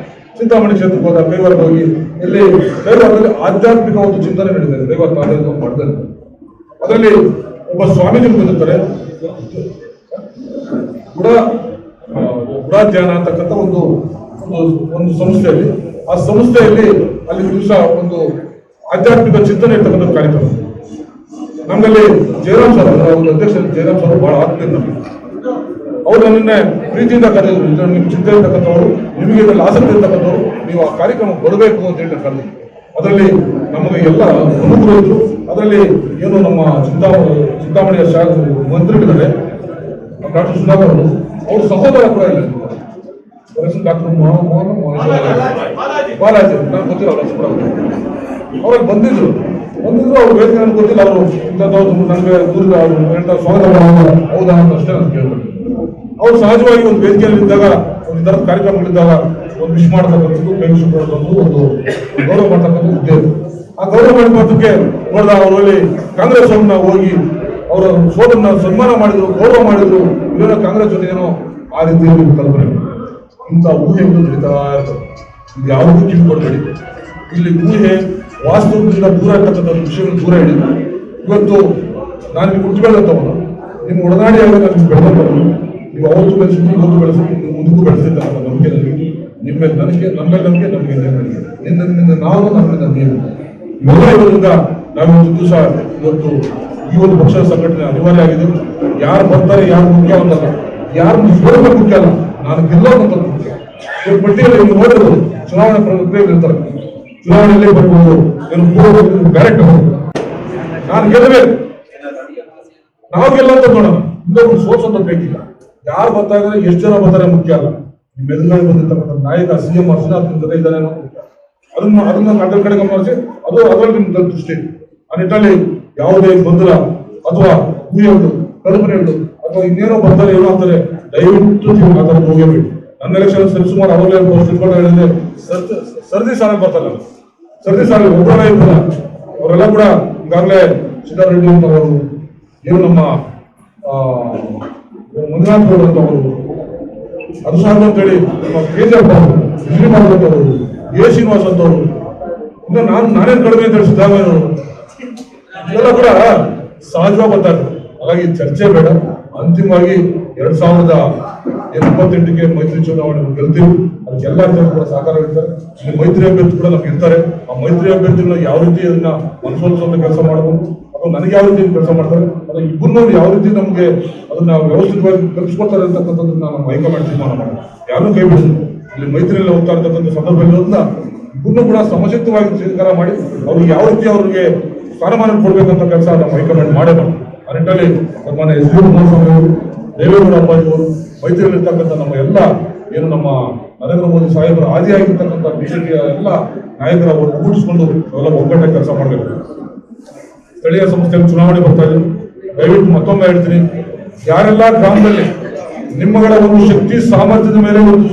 ಚಿಂತಾಮಣಿ ಕ್ಷೇತ್ರಕ್ಕೆ ಹೋದ, ಕೈವಾರಕ್ಕೆ ಹೋಗಿ ಇಲ್ಲಿ ಕೈವಾರದಲ್ಲಿ ಆಧ್ಯಾತ್ಮಿಕ ಒಂದು ಚಿಂತನೆ ನಡೆದಿದೆ. ಕೈವಾರ ತಾಂತ್ರಿಕ ಮಾಡ್ತಾ ಇದ್ದಾರೆ. ಅದರಲ್ಲಿ ಒಬ್ಬ ಸ್ವಾಮೀಜಿ ಬಂದಿರ್ತಾರೆ, ಗುಡಾಧ್ಯಾನ ಅಂತಕ್ಕಂಥ ಒಂದು ಸಂಸ್ಥೆಯಲ್ಲಿ, ಆ ಸಂಸ್ಥೆಯಲ್ಲಿ ಅಲ್ಲಿ ದಿವಸ ಒಂದು ಆಧ್ಯಾತ್ಮಿಕ ಚಿಂತನೆ ಇರ್ತಕ್ಕಂಥ ಕಾರ್ಯಕ್ರಮ. ನಮ್ಮಲ್ಲಿ ಜಯರಾಮ್ ಸರ್, ಒಂದು ಅಧ್ಯಕ್ಷ ಜಯರಾಮ್ ಸರ್ ಬಹಳ ಆತ್ಮೀಯ ನಮಗೆ. ಅವ್ರು ನನ್ನನ್ನೇ ಪ್ರೀತಿಯಿಂದ ಕರೆದಿದ್ರು, ನಿಮ್ಗೆ ಚಿಂತೆ ಇರ್ತಕ್ಕಂಥವ್ರು, ನಿಮಗೆ ಇದರಲ್ಲಿ ಆಸಕ್ತಿ ಇರ್ತಕ್ಕಂಥವ್ರು, ನೀವು ಆ ಕಾರ್ಯಕ್ರಮಕ್ಕೆ ಬರಬೇಕು ಅಂತ ಹೇಳಿ ಕರೆದು. ಅದರಲ್ಲಿ ನಮಗೆ ಎಲ್ಲ ಪ್ರಮುಖರು ಇದ್ರು. ಅದರಲ್ಲಿ ಏನು ನಮ್ಮ ಚಿಂತಾಮಣಿಯ ಮಂತ್ರಿಗಳಿದ್ದಾರೆ, ಡಾಕ್ಟರ್ ಸುಧಾಕರ್ ಅವರು, ಅವ್ರ ಸಹೋದರ ಕೂಡ ಇಲ್ಲ, ಡಾಕ್ಟರ್ ಬಾಲಾಜಿ, ನಾನು ಗೊತ್ತಿಲ್ಲ ಅವ್ರ ಹೆಸರು. ಅವ್ರಿಗೆ ಬಂದಿದ್ರು ಅವ್ರು ವೇದಿಕೆ ನನಗೆ ಗೊತ್ತಿಲ್ಲ, ಅವರು ಇಂಥದ್ದು ನನಗೆ ದೂರದ ಹೇಳ್ತಾರೆ ಸ್ವಾಗತ ಹೌದಾ ಅಂತ ಅಷ್ಟೇ ನಾನು ಕೇಳ್ಬೋದು. ಅವ್ರು ಸಹಜವಾಗಿ ಒಂದು ವೇದಿಕೆಯಲ್ಲಿ ಇದ್ದಾಗ, ಒಂದು ಈ ಥರದ ಕಾರ್ಯಕ್ರಮಗಳಿದ್ದಾಗ ಒಂದು ವಿಶ್ ಮಾಡತಕ್ಕಂಥದ್ದು, ಕೈ ವಿಶ್ ಮಾಡತಕ್ಕಂಥದ್ದು, ಒಂದು ಗೌರವ ಮಾಡ್ತಕ್ಕಂಥದ್ದು ಇದ್ದೇ. ಆ ಗೌರವ ಮಾಡಿದ ಮಾತ್ರಕ್ಕೆ ನೋಡಿದ ಅವರಲ್ಲಿ ಕಾಂಗ್ರೆಸ್ ಅವ್ರನ್ನ ಹೋಗಿ ಅವರ ಸೋದರನ್ನ ಸನ್ಮಾನ ಮಾಡಿದ್ರು, ಗೌರವ ಮಾಡಿದ್ರು. ಇವೇನೋ ಕಾಂಗ್ರೆಸ್ ಜೊತೆ ಏನೋ ಆ ರೀತಿಯಲ್ಲಿ ಕಲ್ಪನೆ. ಇಂಥ ಊಹೆಗಳು ನಡೀತಾ ಇರ್ತದೆ. ಇದು ಯಾವುದೂ ಕಿವಿಕೊಡ್ಬೇಡಿ. ಇಲ್ಲಿ ಊಹೆ ವಾಸ್ತವದಿಂದ ದೂರ ಇರ್ತಕ್ಕಂಥ ವಿಷಯಗಳು ದೂರ ಇಡಿ. ಇವತ್ತು ನಾನು ನಿಮ್ಗೆ ಹುಟ್ಟು ಬೆಳೆದಂಥವನು, ನಿಮ್ಮ ಒಡನಾಡಿಯಾಗಿ ನಾನು ನಿಮ್ಗೆ ಬೆಳೆದಂಥವನು. ನೀವು ಅವತ್ತು ಬೆಳೆಸಿದ್ದು, ಇವತ್ತು ಬೆಳೆಸಿದ್ದು, ನೀವು ಮುಂದಕ್ಕೂ ಬೆಳೆಸಿರ್ತಕ್ಕಂಥ ನಂಬಿಕೆ ನನಗೆ, ನಿಮ್ಮ ನನಗೆ, ನಮ್ಮ ನಂಬಿಕೆ ನಮಗೆ, ನಿನ್ನಿಂದ ನಾವು, ನಮ್ಮಿಂದ ನೀವು. ಇವೆಲ್ಲ ಇರೋದ್ರಿಂದ ನಾವೊಂದು ದಿವಸ ಇವತ್ತು ಈ ಒಂದು ಪಕ್ಷದ ಸಂಘಟನೆ ಅನಿವಾರ್ಯ ಆಗಿದೆ. ಯಾರು ಬರ್ತಾರೆ, ಯಾರು ಮುಖ್ಯ ಅಂತಲ್ಲ, ಯಾರು ಸ್ವರೂಪ ಮುಖ್ಯ ಅಲ್ಲ, ನಾನು ಗೆಲ್ಲೋದಂತ ಮುಖ್ಯ. ಈ ಪಟ್ಟಿಯಲ್ಲಿ ನೀವು ನೋಡಿರ್ಬೋದು, ಚುನಾವಣೆ ಪ್ರಕ್ರಿಯೆಯಲ್ಲಿ ಇರ್ತಾರೆ, ಚುನಾವಣೆಯಲ್ಲಿ ಬರ್ಬೋದು, ಡೈರೆಕ್ಟ್ ನಾನು ಗೆಲ್ಲಬೇಕು, ನಾವು ಗೆಲ್ಲಂತ ನೋಡೋಣ, ಇನ್ನೊಬ್ರು ಸೋಲ್ಸೋದು ಬೇಕಿಲ್ಲ. ಯಾರು ಬರ್ತಾ ಇದ್ದಾರೆ, ಎಷ್ಟು ಜನ ಬರ್ತಾರೆ ಮುಖ್ಯ ಅಲ್ಲ. ನಿಮ್ಮೆಲ್ಲರೂ ಬಂದಿರ್ತಕ್ಕಂಥ ನಾಯಕ ಸಿಎಂ ಅರ್ಜುನಾಥ್ ನಿಮ್ ಜೊತೆ ಇದ್ದಾನೆ, ಅದನ್ನ ಅದರ ಕಡೆ ಗಮನಿಸಿ, ಅದು ಅದರಲ್ಲಿ ನಿಮ್ಮ ದೃಷ್ಟಿ. ಆ ನಿಟ್ಟಲ್ಲಿ ಯಾವುದೇ ಗೊಂದಲ ಅಥವಾ ಊಹೆಗಳು, ಕಲ್ಪನೆಗಳು ಅಥವಾ ಇನ್ನೇನೋ ಬರ್ತಾರೆ, ಏನೋ ಅಂತಾರೆ, ದಯವಿಟ್ಟು ನೀವು ಆ ಥರದ್ದು ಹೋಗಬೇಕು. ನನ್ನ ಎಲೆಕ್ಷನ್ ಸರಿಸುಮಾರು ಅವರೇ ಹೇಳಿದ್ರೆ ಸರದಿ ಸಾಲಲ್ಲಿ ಬರ್ತಾರೆ, ಸರದಿ ಸಾಲ ಒಬ್ಬರೇ ಇರ್ತಾರೆ. ಅವರೆಲ್ಲ ಕೂಡ ಈಗಾಗಲೇ ಸಿದ್ದರಾಮಯ್ಯ ಅವರು, ಏನು ನಮ್ಮ ಮಂಜುನಾಥ್ ಅವರು, ಅದು ಸಾಕು ಅಂತೇಳಿ ನಮ್ಮ KGF ಅವರು, ಶ್ರೀನಿವಾಸ್ ಅವರು, ಎ ಶ್ರೀನಿವಾಸ್ ಅಂತವರು, ಇನ್ನು ನಾನೇನು ಕಡಿಮೆ ಅಂತ ಹೇಳಿ ಸಿದ್ದರಾಮಯ್ಯವರು ಇದೆಲ್ಲ ಕೂಡ ಸಹಜವಾಗಿ ಬರ್ತಾರೆ. ಹಾಗಾಗಿ ಚರ್ಚೆ ಬೇಡ. ಅಂತಿಮವಾಗಿ 2028ಕ್ಕೆ ಮೈತ್ರಿ ಚುನಾವಣೆ ಗೆಲ್ತೀವಿ. ಅದಕ್ಕೆ ಎಲ್ಲ ಕೂಡ ಸಹಕಾರ ಇರ್ತಾರೆ. ಇಲ್ಲಿ ಮೈತ್ರಿ ಅಭ್ಯರ್ಥಿ ಕೂಡ ನಮ್ಗೆ ಇರ್ತಾರೆ. ಆ ಮೈತ್ರಿ ಅಭ್ಯರ್ಥಿಗಳನ್ನ ಯಾವ ರೀತಿ ಅದನ್ನ ಮನಸೋಲಿಸುವಂತ ಕೆಲಸ ಮಾಡಬಹುದು, ಅಥವಾ ನನಗೆ ಯಾವ ರೀತಿ ಕೆಲಸ ಮಾಡ್ತಾರೆ, ಅದು ಇಬ್ಬರನ್ನೂ ಯಾವ ರೀತಿ ನಮಗೆ ಅದನ್ನ ವ್ಯವಸ್ಥಿತವಾಗಿ ಕಲ್ಪಿಸ್ಕೊಡ್ತಾರೆ ಅಂತಕ್ಕಂಥದ್ದನ್ನ ನಮ್ಮ ಹೈಕಮಾಂಡ್ ತೀರ್ಮಾನ ಮಾಡಿ ಯಾರು ಕೈ ಬಿಡಿದ್ರು. ಇಲ್ಲಿ ಮೈತ್ರಿಯಲ್ಲಿ ಹೋಗ್ತಾ ಇರ್ತಕ್ಕಂಥ ಸಂದರ್ಭದಿಂದ ಇಬ್ಬರನ್ನೂ ಕೂಡ ಸಮಚಿತ್ತವಾಗಿ ಸ್ವೀಕಾರ ಮಾಡಿ ಅವ್ರಿಗೆ ಯಾವ ರೀತಿ ಅವ್ರಿಗೆ ಸ್ಥಾನಮಾನ ಕೊಡ್ಬೇಕಂತ ಕೆಲಸ ನಮ್ಮ ಹೈಕಮಾಂಡ್ ಮಾಡೇ ಮಾಡಿ. ಆ ನಿಟ್ಟಿನಲ್ಲಿ ಸನ್ಮಾನ್ಯ ಎಸ್ ಡಿ ಕುಮಾರಸ್ವಾಮಿ ಅವರು, ದೇವೇಗೌಡ ಅಪ್ಪಾಜಿ ಅವರು, ಮೈತ್ರಿಯಲ್ಲಿರ್ತಕ್ಕಂಥ ನಮ್ಮ ಎಲ್ಲ ಏನು ನಮ್ಮ ನರೇಂದ್ರ ಮೋದಿ ಸಾಹೇಬರ ಆದಿಯಾಗಿರ್ತಕ್ಕಂಥ ಬಿಜೆಪಿಯ ಎಲ್ಲ ನಾಯಕರ ಅವರು ಒಗ್ಗೂಡಿಸಿಕೊಂಡು ಅವೆಲ್ಲ ಒಗ್ಗಟ್ಟಾಗಿ ಕೆಲಸ ಮಾಡಬೇಕು. ಸ್ಥಳೀಯ ಸಂಸ್ಥೆಯಲ್ಲಿ ಚುನಾವಣೆ ಬರ್ತಾ ಇದೆ. ದಯವಿಟ್ಟು ಮತ್ತೊಮ್ಮೆ ಹೇಳ್ತೀನಿ, ಯಾರೆಲ್ಲ ಗ್ರಾಮದಲ್ಲಿ ನಿಮ್ಮಗಳ ಒಂದು ಶಕ್ತಿ ಸಾಮರ್ಥ್ಯದ ಮೇಲೆ ಒಂದು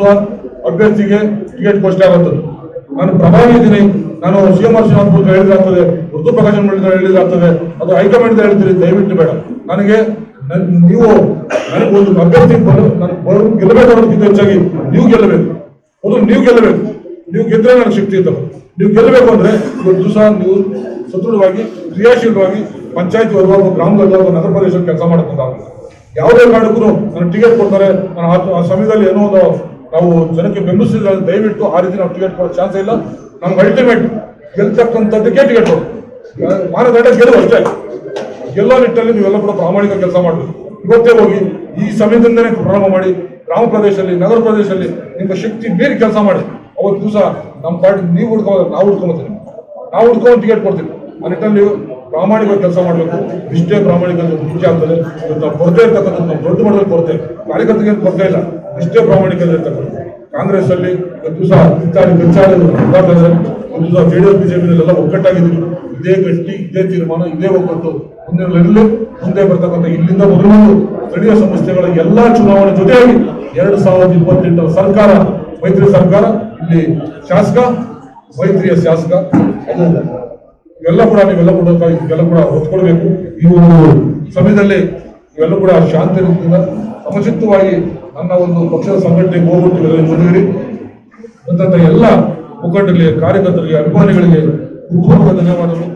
ಅಭ್ಯರ್ಥಿಗೆ ಟಿಕೆಟ್ ಘೋಷಣೆ ಆಗುತ್ತದೆ. ನಾನು ಪ್ರಭಾವಿ ಇದ್ದೀನಿ, ನಾನು CM ಶ್ರೀನಿವಾಸ್ ಹೇಳಿದಾಗ್ತದೆ, ಉರ್ದು ಪ್ರಕಾಶನ್ ಮಾಡಿದ್ರೆ ಹೇಳಿದಾಗ್ತದೆ, ಅದು ಹೈಕಮಾಂಡ್ ಹೇಳ್ತೀರಿ. ದಯವಿಟ್ಟು ಬೇಡ. ನೀವು ನನಗೆ ಒಂದು ಅಭ್ಯರ್ಥಿ ಗೆಲ್ಲಬೇಕಾದಕ್ಕಿಂತ ಹೆಚ್ಚಾಗಿ ನೀವು ಗೆಲ್ಲಬೇಕು. ಮೊದಲು ನೀವು ಗೆಲ್ಲಬೇಕು. ನೀವು ಗೆದ್ರೆ ನನಗೆ ಶಕ್ತಿ ಇರ್ತದೆ. ನೀವು ಗೆಲ್ಲಬೇಕು ಅಂದ್ರೆ ಇವತ್ತು ದಿವಸ ನೀವು ಸದೃಢವಾಗಿ ಕ್ರಿಯಾಶೀಲವಾಗಿ ಪಂಚಾಯತ್ ವರ್ಗ, ಗ್ರಾಮದಲ್ಲಿ, ನಗರ ಪ್ರದೇಶದಲ್ಲಿ ಕೆಲಸ ಮಾಡಬೇಕಾಗುತ್ತೆ. ಯಾವುದೇ ಕಾರಣಕ್ಕೂ ನನಗೆ ಟಿಕೆಟ್ ಕೊಡ್ತಾರೆ, ನಾನು ಆ ಸಮಯದಲ್ಲಿ ಏನೋ ಒಂದು ನಾವು ಜನಕ್ಕೆ ಬೆಂಬಲಿಸಿದ್ರೆ ದಯವಿಟ್ಟು ಆ ರೀತಿ ನಾವು ಟಿಕೆಟ್ ಕೊಡೋ ಚಾನ್ಸ್ ಇಲ್ಲ. ನಮ್ಗೆ ಅಲ್ಟಿಮೇಟ್ ಗೆಲ್ತಕ್ಕಂಥದ್ದಕ್ಕೆ ಟಿಕೆಟ್ ಕೊಡು, ಮಾನದಂಡ ಗೆಲ್ಲುವ ಅಷ್ಟೇ. ಗೆಲ್ಲೋ ನಿಟ್ಟಲ್ಲಿ ನೀವೆಲ್ಲ ಕೂಡ ಪ್ರಾಮಾಣಿಕ ಕೆಲಸ ಮಾಡಬೇಕು. ಇವತ್ತೇ ಹೋಗಿ ಈ ಸಮಯದಿಂದನೇ ಪ್ರಾರಂಭ ಮಾಡಿ ಗ್ರಾಮ ಪ್ರದೇಶದಲ್ಲಿ, ನಗರ ಪ್ರದೇಶದಲ್ಲಿ ನಿಮ್ಮ ಶಕ್ತಿ ಬೇರೆ ಕೆಲಸ ಮಾಡಿ. ಅವತ್ತು ದಿವಸ ನಮ್ಮ ಪಾರ್ಟಿ ನೀವು ಹುಡ್ಕೋದ್ರೆ ನಾವು ಹುಡ್ಕೊಂಡು ಟಿಕೆಟ್ ಕೊಡ್ತೀವಿ. ಆ ನಿಟ್ಟಲ್ಲಿ ನೀವು ಪ್ರಾಮಾಣಿಕವಾಗಿ ಕೆಲಸ ಮಾಡಬೇಕು. ಇಷ್ಟೇ ಪ್ರಾಮಾಣಿಕತೆ ಮುಖ್ಯ ಆಗ್ತದೆ. ಇವತ್ತು ನಾವು ಕೊರತೆ ಇರ್ತಕ್ಕಂಥದ್ದು ನಾವು ದೊಡ್ಡ ಮಟ್ಟದಲ್ಲಿ ಕೊರತೆ, ಕಾರ್ಯಕರ್ತರಿಗೆ ಕೊರತೆ ಇಲ್ಲ. ಇಷ್ಟೇ ಪ್ರಾಮಾಣಿಕತೆ ಇರ್ತಕ್ಕಂಥ ಕಾಂಗ್ರೆಸ್ ಅಲ್ಲಿ ದಿವಸ ದಿವಸ JDS BJP ಒಗ್ಗಟ್ಟಾಗಿದ್ದೀವಿ. ಇದೇ ಗಟ್ಟಿ, ಇದೇ ತೀರ್ಮಾನ, ಇದೇ ಒಗ್ಗಟ್ಟು ಮುಂದೆ ಬರ್ತಕ್ಕಂಥ ಇಲ್ಲಿಂದ ಮೊದಲು ಸ್ಥಳೀಯ ಸಂಸ್ಥೆಗಳ ಎಲ್ಲಾ ಚುನಾವಣೆ ಜೊತೆಯಾಗಿ 2028 ಸರ್ಕಾರ, ಮೈತ್ರಿ ಸರ್ಕಾರ, ಇಲ್ಲಿ ಶಾಸಕ, ಮೈತ್ರಿಯ ಶಾಸಕ, ಅದು ಇವೆಲ್ಲ ಕೂಡ ನೀವೆಲ್ಲ ಕೂಡ ಒತ್ಕೊಳ್ಬೇಕು. ಈ ಒಂದು ಸಮಯದಲ್ಲಿ ಇವೆಲ್ಲ ಕೂಡ ಶಾಂತಿ ರೀತಿಯಿಂದ ಸಮಚಿತ್ತವಾಗಿ ನನ್ನ ಒಂದು ಪಕ್ಷದ ಸಂಘಟನೆಗೆ ಹೋಗ್ಬಿಟ್ಟು ಮುಂದುವರಿ ಅಂತ ಎಲ್ಲ ಮುಖಂಡರಿಗೆ, ಕಾರ್ಯಕರ್ತರಿಗೆ, ಅಭಿಮಾನಿಗಳಿಗೆ ಧನ್ಯವಾದಗಳು.